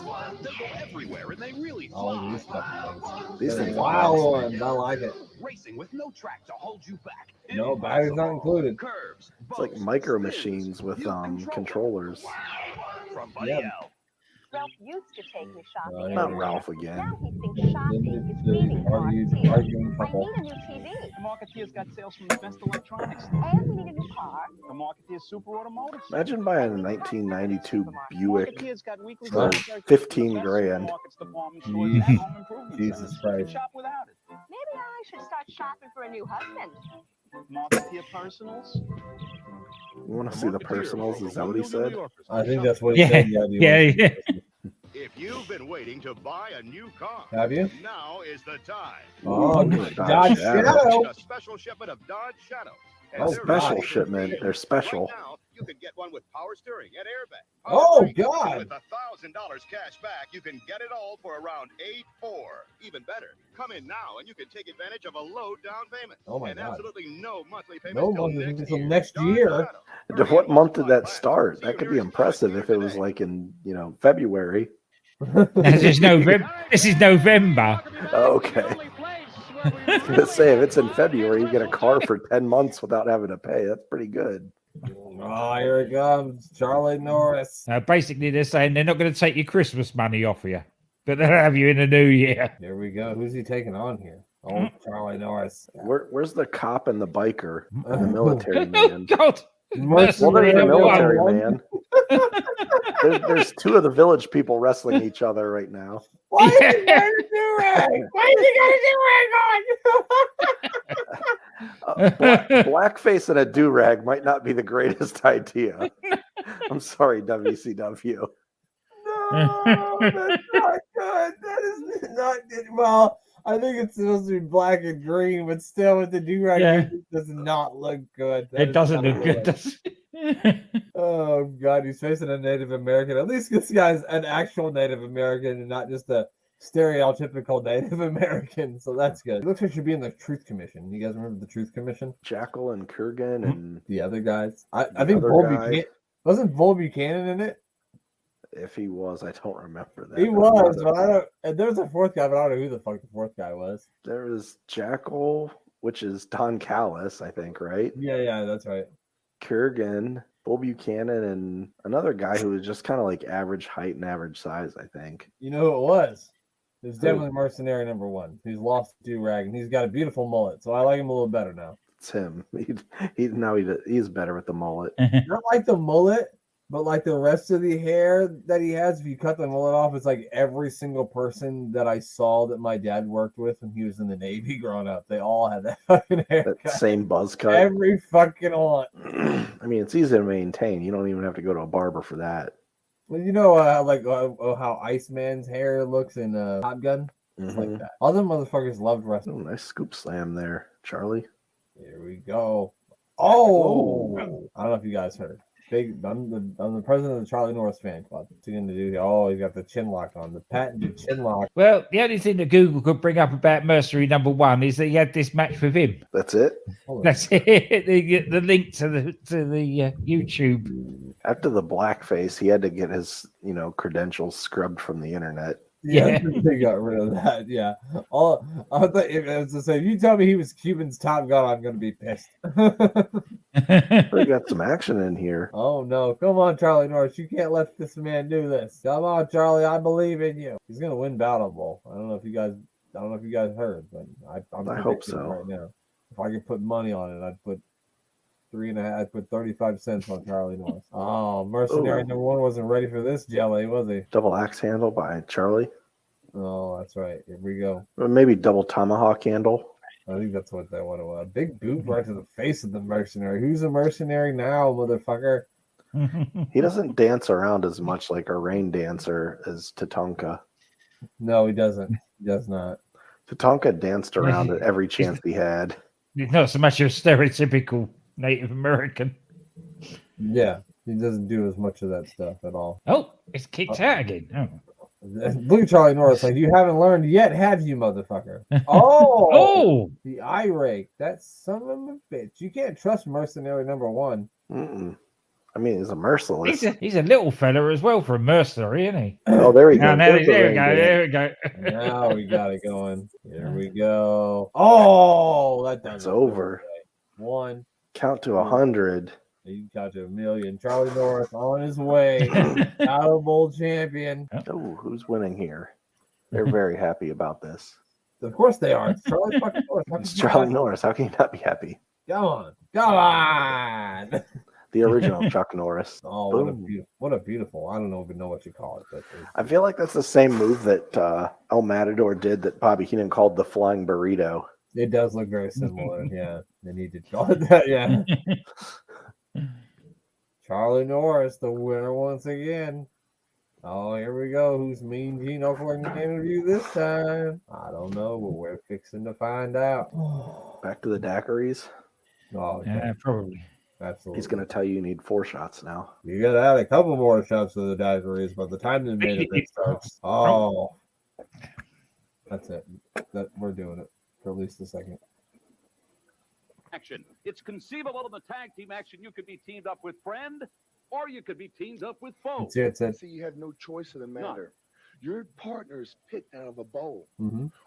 Oh, these stuff. These They're things wild are ones. I like it. Racing with no track to hold you back. No, batteries not included. Curves, It's like micro machines with controllers. from Yeah. Buddy Ralph used to take me shopping. Not Ralph again. Now he thinks shopping is reading the marketeers. Arguing I couple. need a new TV. The Marketeers got sales from the best electronics. And we need a new car. The Marketeers Super Automotive. Imagine buying a 1992 Buick Marketeers got weekly for sales from 15 the best grand. supermarkets, department stores, and home improvement Jesus centers. Christ. You can shop without it. Maybe I should start shopping for a new husband. Marketeer Personals. You want to see the personals? Is that what he said? I think that's what he said. Yeah. If you've been waiting to buy a new car, Have you? now is the time. Oh, Dodge Dodge Shadow. Shadow. A special shipment of Dodge Shadow. And special shipment. They're special. Right now, you can get one with power steering and airbag. Oh, Power steering, God. With $1,000 cash back, you can get it all for around $8,400. Even better, come in now and you can take advantage of a low down payment. Oh, my and God. absolutely no monthly payments No till monthly next until year. next year. What month did that start? That could be impressive if it was like in February. This is November. This is November. Okay. I was gonna say if it's in February, you get a car for 10 months without having to pay. That's pretty good. Oh, here it comes, Charlie Norris. Basically, they're saying they're not going to take your Christmas money off you, but they'll have you in the new year. Here we go. Who's he taking on here? Oh, Charlie Norris. Where's the cop and the biker and the military man? Oh, God. Well, there's the military man. There's two of the village people wrestling each other right now. Why is he got a do-rag? Why is he got a do-rag on? Blackface and a do-rag might not be the greatest idea. I'm sorry, WCW. No, that's not good. That is not good. Well, I think it's supposed to be black and green, but still with the do-rag, it does not look good. It doesn't look good, does it? Oh, God, he's facing a Native American. At least this guy's an actual Native American and not just a stereotypical Native American, so that's good. It looks like he should be in the Truth Commission. You guys remember the Truth Commission? Jackal and Kurgan and the other guys. I think wasn't Bull Buchanan in it? If he was, I don't remember that. He was, but I don't. And there's a fourth guy, but I don't know who the fuck the fourth guy was. There was Jackal, which is Don Callis, I think, right? Yeah, that's right. Kurgan, Bull Buchanan, and another guy who was just kind of like average height and average size, I think. You know who it was? It was definitely Mercenary number 1. He's lost do-rag, and he's got a beautiful mullet, so I like him a little better now. It's him. He's better with the mullet. Not like the mullet, but like the rest of the hair that he has, if you cut the mullet off, it's like every single person that I saw that my dad worked with when he was in the Navy growing up. They all had that fucking haircut. That same buzz cut. Every fucking one. I mean, it's easy to maintain. You don't even have to go to a barber for that. Well, you know, how Iceman's hair looks in Top Gun? It's like that. All them motherfuckers loved wrestling. Oh, nice scoop slam there, Charlie. Here we go. Oh! I don't know if you guys heard. I'm the president of the Charlie Norris fan club. What's he going to do here? Oh, he's got the chin lock on, the patented chin lock. Well, the only thing that Google could bring up about Mercenary number 1 is that he had this match with him. That's it. That's it. The link to the YouTube. After the blackface, he had to get his credentials scrubbed from the internet. Yeah, they got rid of that. Yeah. I thought if you tell me he was Cuban's Top Gun, I'm going to be pissed. We got some action in here. Oh no! Come on, Charlie Norris. You can't let this man do this. Come on, Charlie. I believe in you. He's going to win Battle Bowl. I don't know if you guys heard, but I hope so. Right now, if I could put money on it, I'd put 3.5. I'd put 35 cents on Charlie Norris. Oh, Mercenary number 1 wasn't ready for this jelly, was he? Double axe handle by Charlie. Oh, that's right. Here we go. Or maybe double tomahawk handle. I think that's what they want to. A big boot right to the face of the Mercenary. Who's a Mercenary now, motherfucker? He doesn't dance around as much like a rain dancer as Tatanka. No, he doesn't. He does not. Tatanka danced around at every chance he had. He's not so much a stereotypical Native American. Yeah, he doesn't do as much of that stuff at all. Oh, it's kicked out again. Oh. Look at Charlie Norris like you haven't learned yet, have you, motherfucker? Oh, the eye rake. That son of a bitch. You can't trust Mercenary number 1. I mean, he's a merciless. He's a little fella as well for a mercenary, isn't he? Oh, there we go. There we go. Now we got it going. Here we go. Oh, that's over. 1. Count to 100. You count to 1,000,000. Charlie Norris on his way. Battle Bowl champion. Oh, who's winning here? They're very happy about this. Of course they are. It's Charlie fucking Norris. It's Charlie Norris. How can you not be happy? Come on. The original Chuck Norris. Oh, what a beautiful. I don't even know what you call it. But I feel like that's the same move that El Matador did that Bobby Heenan called the flying burrito. It does look very similar. Yeah, they need to call it that. Yeah. Charlie Norris, the winner once again. Oh, here we go. Who's Mean Gene Oakland interview this time? I don't know, but we're fixing to find out. Back to the daiquiris. Oh, okay. Yeah, probably. Absolutely. He's going to tell you need 4 shots now. You got to Absolutely. He's going to tell you need 4 shots now. You got to add a couple more shots to the daiquiris by the time the main event starts. Oh, that's it. We're doing it for at least a second. Action. It's conceivable in the tag team action. You could be teamed up with friend, or you could be teamed up with foe. That's it. See, you have no choice of the matter. Your partner is picked out of a bowl,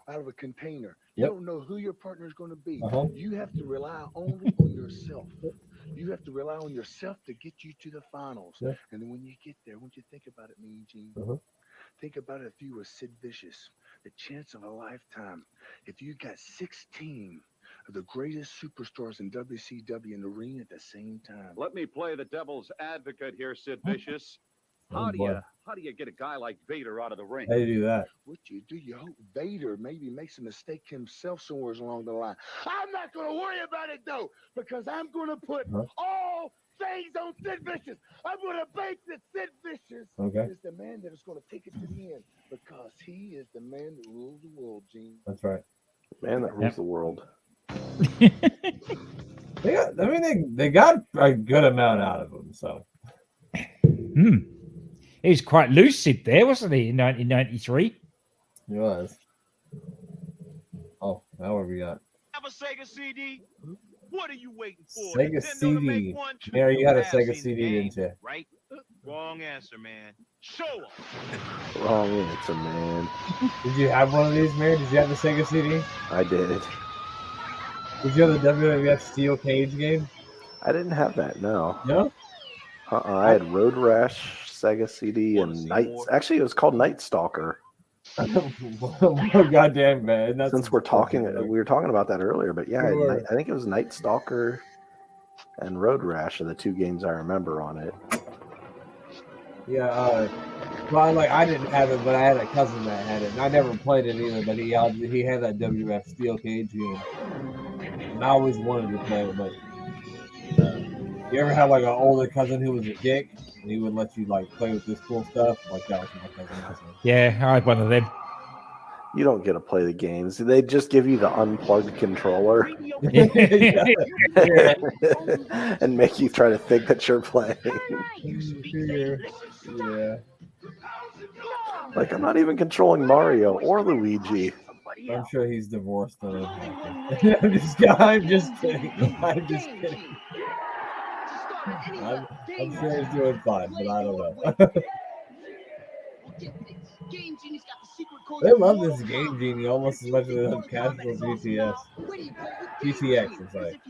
out of a container. You don't know who your partner is going to be. You have to rely only on yourself. You have to rely on yourself to get you to the finals. And then when you get there, once you think about it, Mean Gene, think about it if you were Sid Vicious, the chance of a lifetime. If you got 16 of the greatest superstars in WCW in the ring at the same time. Let me play the devil's advocate here, Sid Vicious. How do you get a guy like Vader out of the ring? How do you do that? What you do, you hope Vader maybe makes a mistake himself somewhere along the line. I'm not going to worry about it, though, because I'm going to put all things on Sid Vicious. I'm going to bank that Sid Vicious is the man that is going to take it to the end, because he is the man that rules the world, Gene. That's right. Man that rules the world. They got a good amount out of him, so. He was quite lucid there, wasn't he, in 1993? He was. Oh, now what we got? Have a Sega CD? What are you waiting for? Sega CD. Mary, you had a Sega CD, didn't you? Right? Wrong answer, man. Show up. Wrong answer, man. Did you have one of these, Mary? Did you have the Sega CD? I did. Did you have the WWF Steel Cage game? I didn't have that, no. No? I had Road Rash, Sega CD, and Nights. Actually, it was called Night Stalker. Goddamn, man. Since we were talking about that earlier, but yeah, I think it was Night Stalker and Road Rash are the 2 games I remember on it. Yeah, well, I didn't have it, but I had a cousin that had it, and I never played it either. But he had that WWF Steel Cage game, and I always wanted to play it. But you ever had an older cousin who was a dick, and he would let you play with this cool stuff? That was my cousin. Yeah, I had one of them. You don't get to play the games. They just give you the unplugged controller and make you try to think that you're playing. Yeah. I'm not even controlling Mario or Luigi. I'm sure he's divorced. I'm just kidding. I'm sure he's doing fine, but I don't know. They love this Game Genie almost as much as they love casual GTS. GTX, I'm sorry.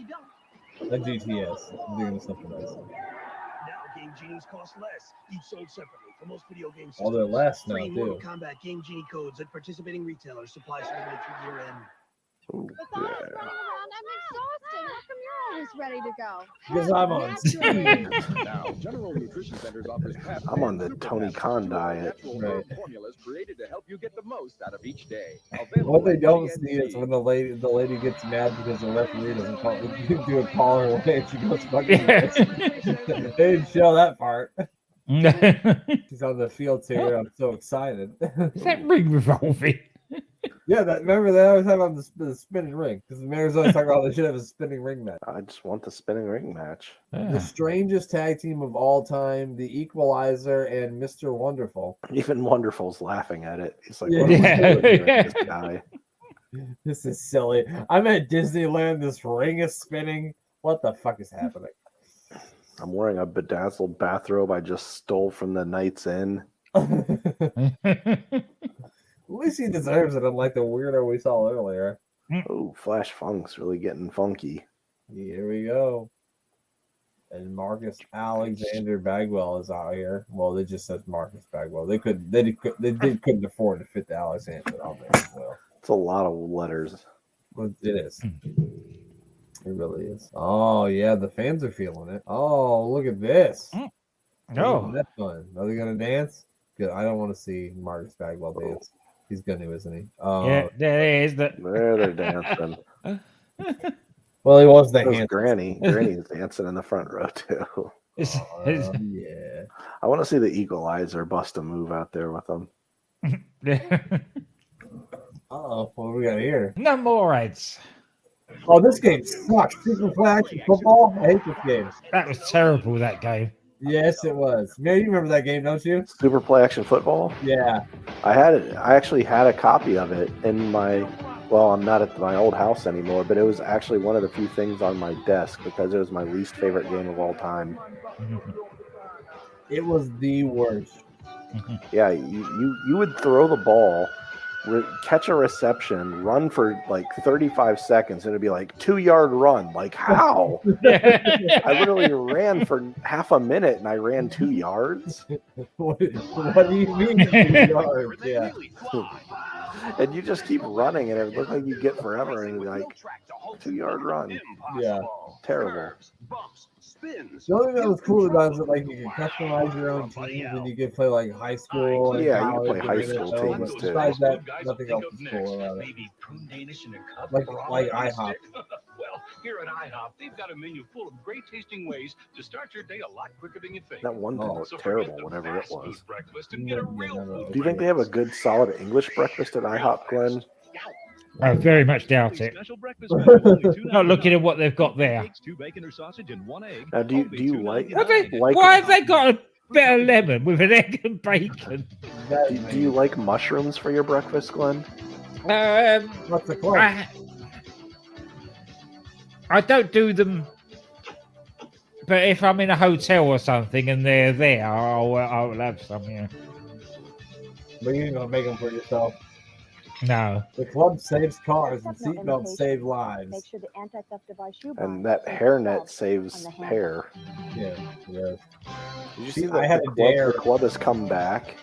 Not GTS. I'm thinking of something else. Now Game Genies cost less, each sold separately for most video games. Oh, they're less now, Free too. Mortal Kombat Game Genie codes at participating retailers. Supplies are limited through year-end. I'm exhausted. How come you're always ready to go? Because I'm on Steam. Now, General Nutrition Centers offers I'm on the Tony Khan diet. right. Formulas created to help you get the most out of each day. What they don't see is when the lady gets mad because the referee doesn't call her away and she goes fucking nuts. They didn't show that part. She's on the field here. I'm so excited. Is that ring revolving? Yeah, remember they always have on the spinning ring, because the mayor's always talking about they should have a spinning ring match. I just want the spinning ring match. The strangest tag team of all time, the Equalizer and Mr. Wonderful. Even Wonderful's laughing at it. He's like, what am I doing here, this guy? This is silly. I'm at Disneyland. This ring is spinning. What the fuck is happening? I'm wearing a bedazzled bathrobe I just stole from the Knights Inn. At least he deserves it, unlike the weirdo we saw earlier. Oh, Flash Funk's really getting funky. Here we go. And Marcus Alexander Bagwell is out here. Well, it just says Marcus Bagwell. They couldn't afford to fit the Alexander on there as well. It's a lot of letters. It is. It really is. Oh yeah, the fans are feeling it. Oh, look at this. Oh, that's fun. Are they gonna dance? Good. I don't want to see Marcus Bagwell dance. He's gonna, isn't he? Yeah, there is that. There they're dancing. Well, he was the hand. Granny. Granny's dancing in the front row too. Yeah. I want to see the Equalizer bust a move out there with them. Oh, what do we got here? No more ads. Oh, this game sucks. Super Play Action Football. I hate this game. That was terrible. That game. Yes, it was. Man, you remember that game, don't you? Super Play Action Football? Yeah. I had it. I actually had a copy of it in my. Well, I'm not at my old house anymore, but it was actually one of the few things on my desk because it was my least favorite game of all time. It was the worst. Yeah, you would throw the ball, catch a reception, run for like 35 seconds, and it'd be like 2-yard run. Like, how? I literally ran for half a minute and I ran 2 yards. What do you mean 2 yards? Yeah. And you just keep running and it looked like you get forever and like 2-yard run. Yeah. Terrible. The only thing that was cool about it is that like you could customize your own teams and you could play like high school. And yeah, you can play high school teams too. Besides that, nothing else is cool about it. Like IHOP. Well, here at IHOP, they've got a menu full of great tasting ways to start your day a lot quicker than you think. That one thing was terrible, whatever it was. Do you think they have a good, solid English breakfast at IHOP, Glenn? I very much doubt it. Not looking at what they've got there. Now, do you like? Why have they got a bit of lemon with an egg and bacon? Do you like mushrooms for your breakfast, Glenn? What's the question? I don't do them, but if I'm in a hotel or something and they're there, I'll have some. Yeah. But you're gonna make them for yourself. No. The club saves cars and seatbelts save lives. Make sure the anti-theft device you buy And that hairnet saves hair. Yeah, yeah. Did you see that I had a dare. The club has come back?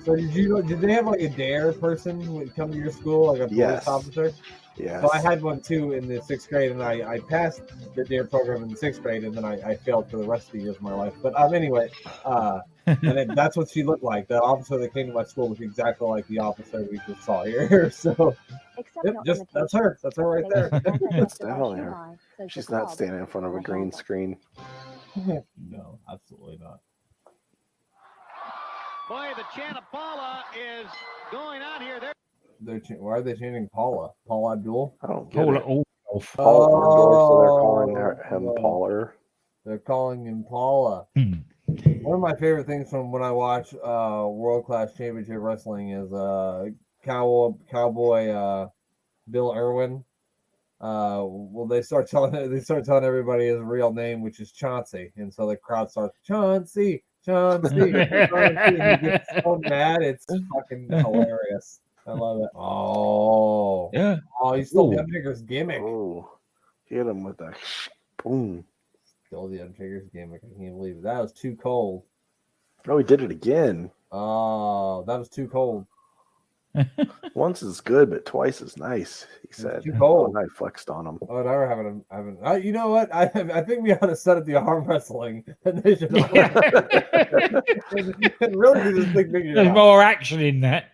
So did they have like a dare person who would come to your school, like a police officer? Yes. So I had one too in the 6th grade, and I passed the dare program in the 6th grade, and then I failed for the rest of the years of my life. But anyway, and that's what she looked like. The officer that came to my school was exactly like the officer we just saw here. So that's her. That's her right there. That's definitely her. She's not standing in front of a green screen. No, absolutely not. Boy, the chant of Paula is going on here. Why are they chanting Paula? Paula Abdul? I don't get it. Paula so they're calling him Pauler. They're calling him Paula. One of my favorite things from when I watch World Class Championship Wrestling is Cowboy Bill Irwin. Well, they start telling everybody his real name, which is Chauncey, and so the crowd starts Chauncey. And he gets so mad, it's fucking hilarious. I love it. Oh, yeah. Oh, he stole the Undertaker's gimmick. Oh, hit him with a boom. Stole the Undertaker's gimmick. I can't believe it. That was too cold. Oh, he did it again. Oh, that was too cold. Once is good, but twice is nice. He said. Too cold. And I flexed on him. Oh, never haven't. You know what? I think we ought to set up the arm wrestling, and they should really do this big figure. There's more action in that.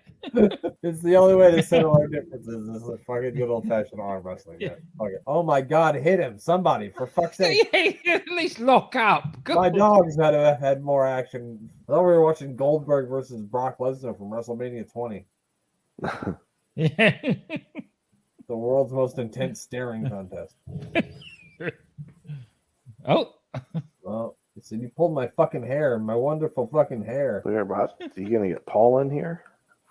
It's the only way to settle our differences is a fucking good old fashioned arm wrestling. Yeah. Okay. Oh my God, hit him! Somebody, for fuck's sake! At least lock up. My dogs had more action. I thought we were watching Goldberg versus Brock Lesnar from WrestleMania 20. Yeah. The world's most intense staring contest. Oh. Well, you pulled my fucking hair, my wonderful fucking hair. Are you gonna get Paul in here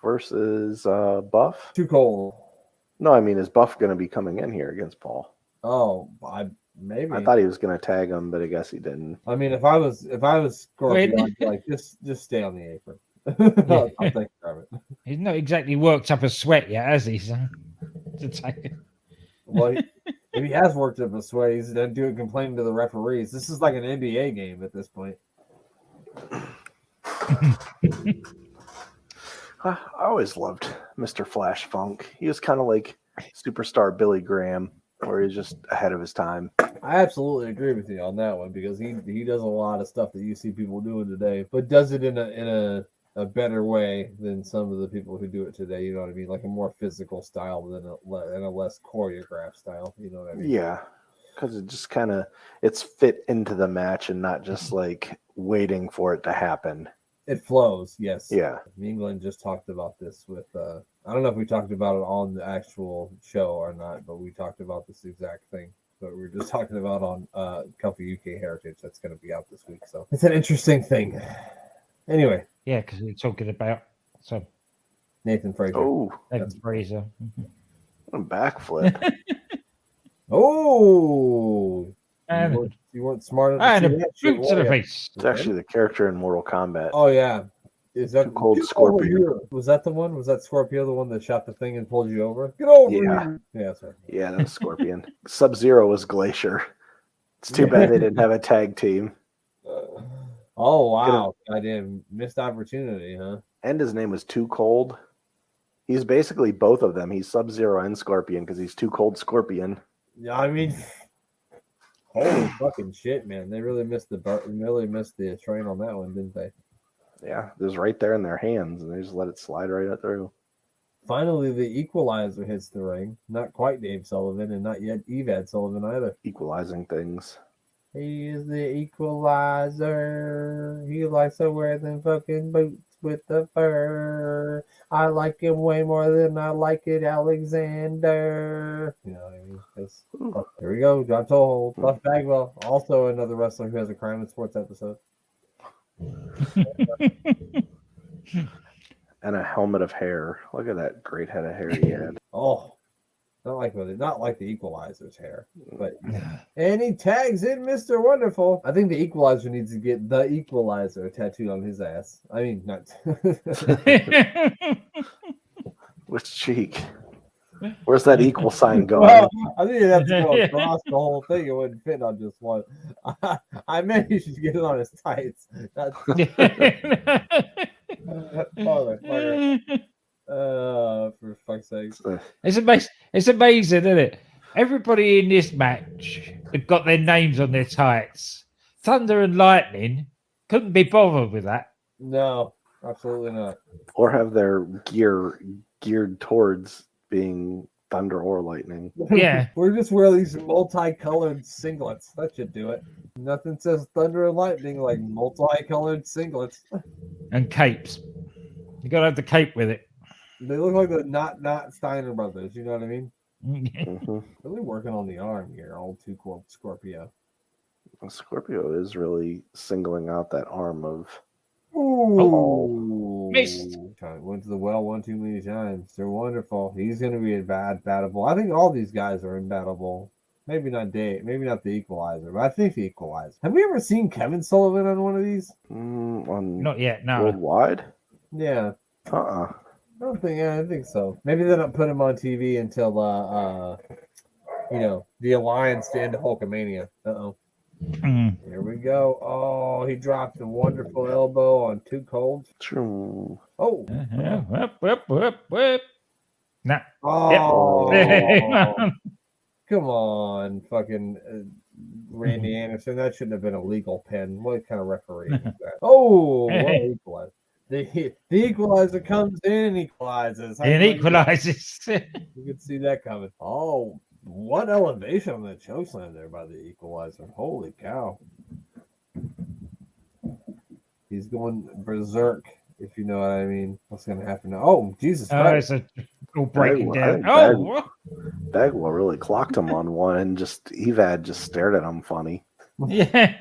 versus Buff? Too cold. No, I mean, is Buff gonna be coming in here against Paul? Oh, maybe. I thought he was gonna tag him, but I guess he didn't. I mean, if I was Scorpio, I'd be like, just stay on the apron. I'll take care of it. He's not exactly worked up a sweat yet, has he? So, to take it. Well, if he has worked up a sweat, he's then complaining to the referees. This is like an NBA game at this point. I always loved Mr. Flash Funk. He was kind of like superstar Billy Graham, where he's just ahead of his time. I absolutely agree with you on that one because he does a lot of stuff that you see people doing today, but does it in a better way than some of the people who do it today. You know what I mean? Like a more physical style than a less choreographed style. You know what I mean? Yeah, because it just it's fit into the match and not just like waiting for it to happen. It flows, yes. Yeah. Me and Glenn just talked about this with I don't know if we talked about it on the actual show or not, but we talked about this exact thing. But we were just talking about on Comfy UK Heritage. That's going to be out this week. So it's an interesting thing. Anyway. Yeah, because we're talking about Nathan Fraser. Oh, Nathan Fraser. A backflip. Oh. And you weren't smart enough to see that shit, boot to the were you? face. It's actually the character in Mortal Kombat. Oh, yeah. Is that Too Cold Scorpio? Was that the one? Was that Scorpio the one that shot the thing and pulled you over? Get over here. Yeah, sorry. Yeah, that was Scorpion. Sub-Zero was Glacier. It's too bad they didn't have a tag team. Oh, wow. Goddamn missed opportunity, huh? And his name was Too Cold. He's basically both of them. He's Sub-Zero and Scorpion because he's Too Cold Scorpion. Yeah, I mean, holy fucking shit, man! They really missed the train on that one, didn't they? Yeah, it was right there in their hands, and they just let it slide right through. Finally, the equalizer hits the ring. Not quite Dave Sullivan, and not yet Evad Sullivan either. Equalizing things. He is the equalizer. He likes to wear them fucking boots with the fur. I like him way more than I like it, Alexander. You know what I mean? Here we go. Drop toe hold. Buff Bagwell. Also another wrestler who has a crime in sports episode. And a helmet of hair. Look at that great head of hair he had. Oh, not like the Equalizer's hair, but and he tags in Mr. Wonderful. I think the Equalizer needs to get the Equalizer tattooed on his ass. I mean, not which cheek. Where's that equal sign going? Well, I think you'd have to go across the whole thing. It wouldn't fit on just one. I meant you should get it on his tights. That's for fuck's sake. It's amazing, isn't it? Everybody in this match have got their names on their tights. Thunder and Lightning couldn't be bothered with that. No, absolutely not. Or have their gear geared towards being Thunder or Lightning. Yeah. We're just wearing these multicolored singlets. That should do it. Nothing says Thunder and Lightning like multicolored singlets. And capes. You gotta have the cape with it. They look like the not Steiner brothers, you know what I mean? Mm-hmm. Really working on the arm here, old Too Cold Scorpio. Scorpio is really singling out that arm of missed. Went to the well one too many times. They're wonderful. He's going to be a battable. I think all these guys are imbattable. Maybe not Dave. Maybe not the Equalizer, but I think the Equalizer. Have we ever seen Kevin Sullivan on one of these? Not yet. No. Worldwide? Yeah. I don't think. Yeah, I think so. Maybe they don't put him on TV until the Alliance to end Hulkamania. Here we go. Oh, he dropped a wonderful elbow on Too Cold. True. Oh. Whip. Nah. Oh. Yep. Come on, fucking Randy Anderson. That shouldn't have been a legal pin. What kind of referee is that? Oh, what equalizer. The Equalizer comes in and equalizes. And equalizes. You can see that coming. Oh, what elevation on that chokeslam there by the Equalizer. Holy cow. He's going berserk, if you know what I mean. What's going to happen now? Oh, Jesus Christ. It's all breaking down. Bagwell really clocked him on one, and Evad just stared at him funny. Yeah.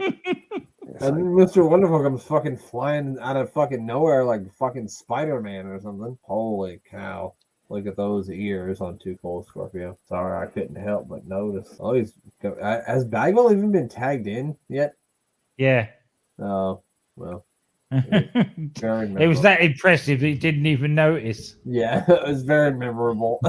And then Mr. Wonderful comes fucking flying out of fucking nowhere like fucking Spider-Man or something. Holy cow. Look at those ears on Too Cold Scorpio. Sorry, I couldn't help but notice. Oh, has Bagwell even been tagged in yet? Yeah. Oh, well. It was that impressive that he didn't even notice. Yeah, it was very memorable.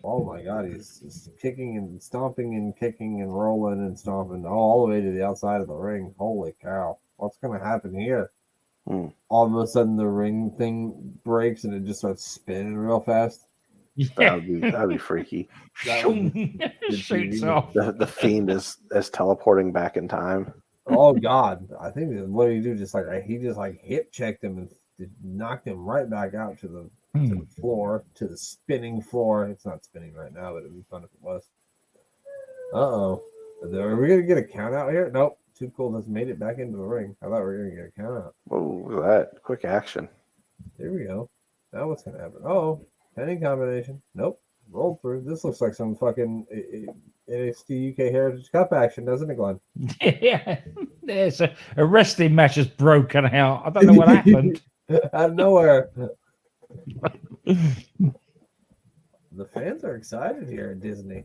Oh my God, he's kicking and stomping and kicking and rolling and stomping all the way to the outside of the ring. Holy cow. What's going to happen here? All of a sudden the ring thing breaks and it just starts spinning real fast. Yeah. That'd be freaky. Shoots off. The Fiend is teleporting back in time. Oh God! I think what he do he just hip checked him and knocked him right back out to the floor, to the spinning floor. It's not spinning right now, but it'd be fun if it was. Are we gonna get a count out here? Nope. Too Cold has made it back into the ring. I thought we were gonna get a count out. Whoa, look at that quick action. There we go. Now what's gonna happen? Oh, pending combination. Nope. Rolled through. This looks like some fucking NXT UK Heritage Cup action, doesn't it, Glenn? Yeah. There's a wrestling match has broken out. I don't know what happened. Out of nowhere. The fans are excited here at Disney.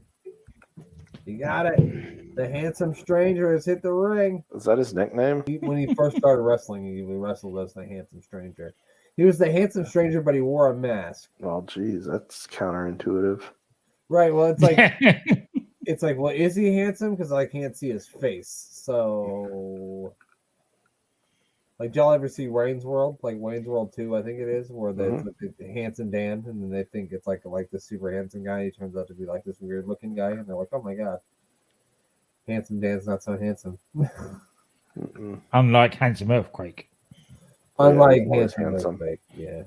You got it. The handsome stranger has hit the ring. Is that his nickname? When he first started wrestling, he wrestled as the handsome stranger. He was the handsome stranger, but he wore a mask. Well, geez, that's counterintuitive. Right. Well, it's like, well, is he handsome? Because I can't see his face. So, like, did y'all ever see Wayne's World? Like Wayne's World 2, I think it is, where the handsome Dan, and then they think it's like this super handsome guy. He turns out to be like this weird looking guy, and they're like, oh my god, handsome Dan's not so handsome. Unlike Handsome Earthquake. Unlike handsome Earthquake, yeah.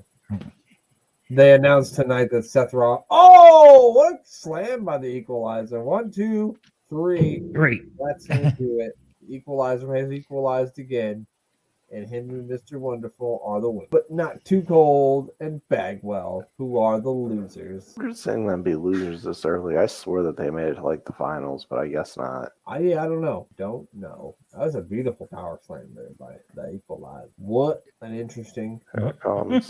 They announced tonight that Seth Rollins. Oh, what a slam by the Equalizer! 1, 2, 3. That's him do it. Equalizer has equalized again. And him and Mr. Wonderful are the winners. But not Too Cold and Bagwell, who are the losers. We're saying them be losers this early. I swore that they made it to like the finals, but I guess not. I don't know. Don't know. That was a beautiful power slam there by the Equalizer. What an interesting. Here it comes.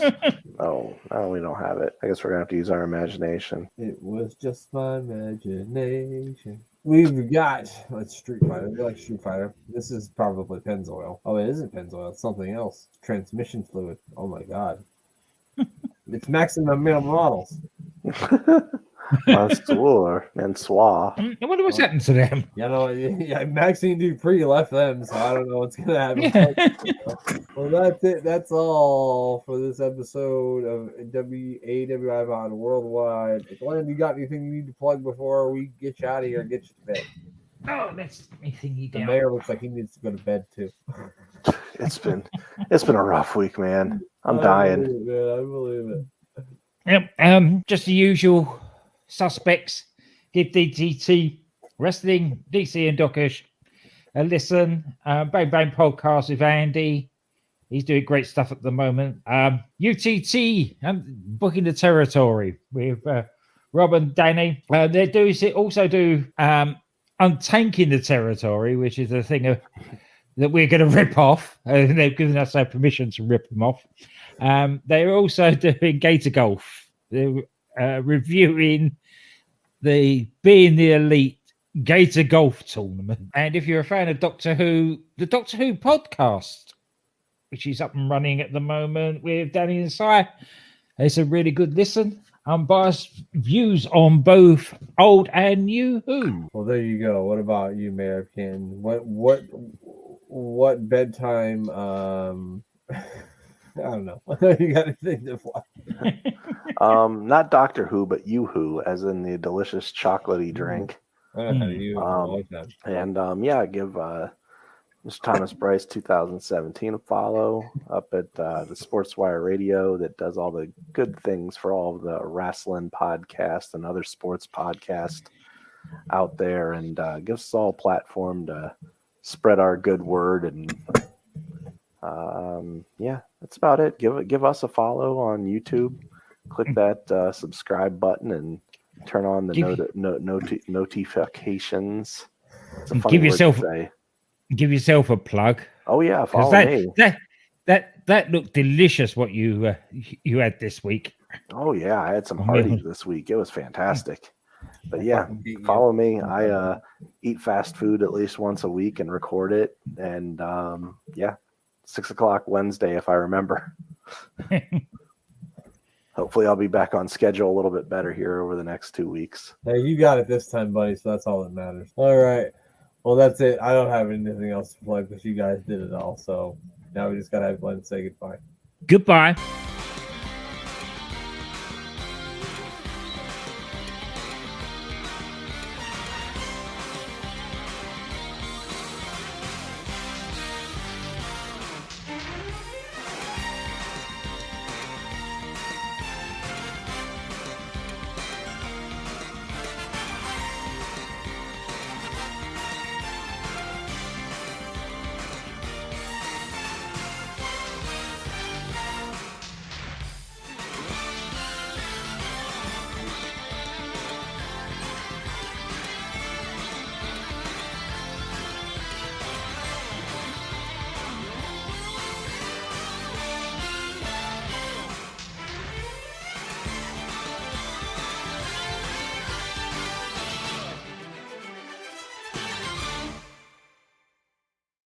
No, we don't have it. I guess we're going to have to use our imagination. It was just my imagination. We've got, let's Street Fighter. We like Street Fighter. This is probably Pennzoil. Oh, it isn't Pennzoil. It's something else. Transmission fluid. Oh my god. It's maximum male models. Mansoor. I wonder what's happened to them. Maxine Dupree left them, so I don't know what's gonna happen. Well, that's it. That's all for this episode of AWIPOD Worldwide. Glenn, you got anything you need to plug before we get you out of here and get you to bed? Oh, let's me thingy down. The mayor looks like he needs to go to bed too. It's been a rough week, man. I'm dying. I believe it. Yep. Just the usual suspects. Give DTT Wrestling, DC and Dockish a listen. Bang Bang Podcast with Andy. He's doing great stuff at the moment. UTT Booking the Territory with Rob and Danny. They also do Untanking the Territory, which is a thing that we're going to rip off. They've given us their permission to rip them off. They're also doing Gator Golf. They're reviewing the Being the Elite Gator Golf Tournament. And if you're a fan of Doctor Who, the Doctor Who podcast, which is up and running at the moment with Danny and Si, it's a really good listen. Unbiased views on both old and new Who. Well, there you go. What about you, Mayor of Canton? What bedtime? I don't know. You got anything to fly? Not Doctor Who, but Yoo-Hoo, as in the delicious chocolatey drink. And give Mr. Thomas Bryce 2017 a follow up at the Sportswire Radio that does all the good things for all of the wrestling podcasts and other sports podcasts out there, and gives us all a platform to spread our good word. And that's about it. Give us a follow on YouTube. Click that subscribe button and turn on the notifications. It's a funny word to say. Give yourself a plug. Oh yeah, follow me. That looked delicious. What you had this week. Oh yeah, I had some Hardee's this week. It was fantastic. But yeah, follow me. I eat fast food at least once a week and record it. And 6:00 Wednesday if I remember. Hopefully I'll be back on schedule a little bit better here over the next 2 weeks. Hey, you got it this time, buddy. So that's all that matters. All right. Well, that's it. I don't have anything else to plug because you guys did it all. So now we just got to have Glenn say goodbye. Goodbye.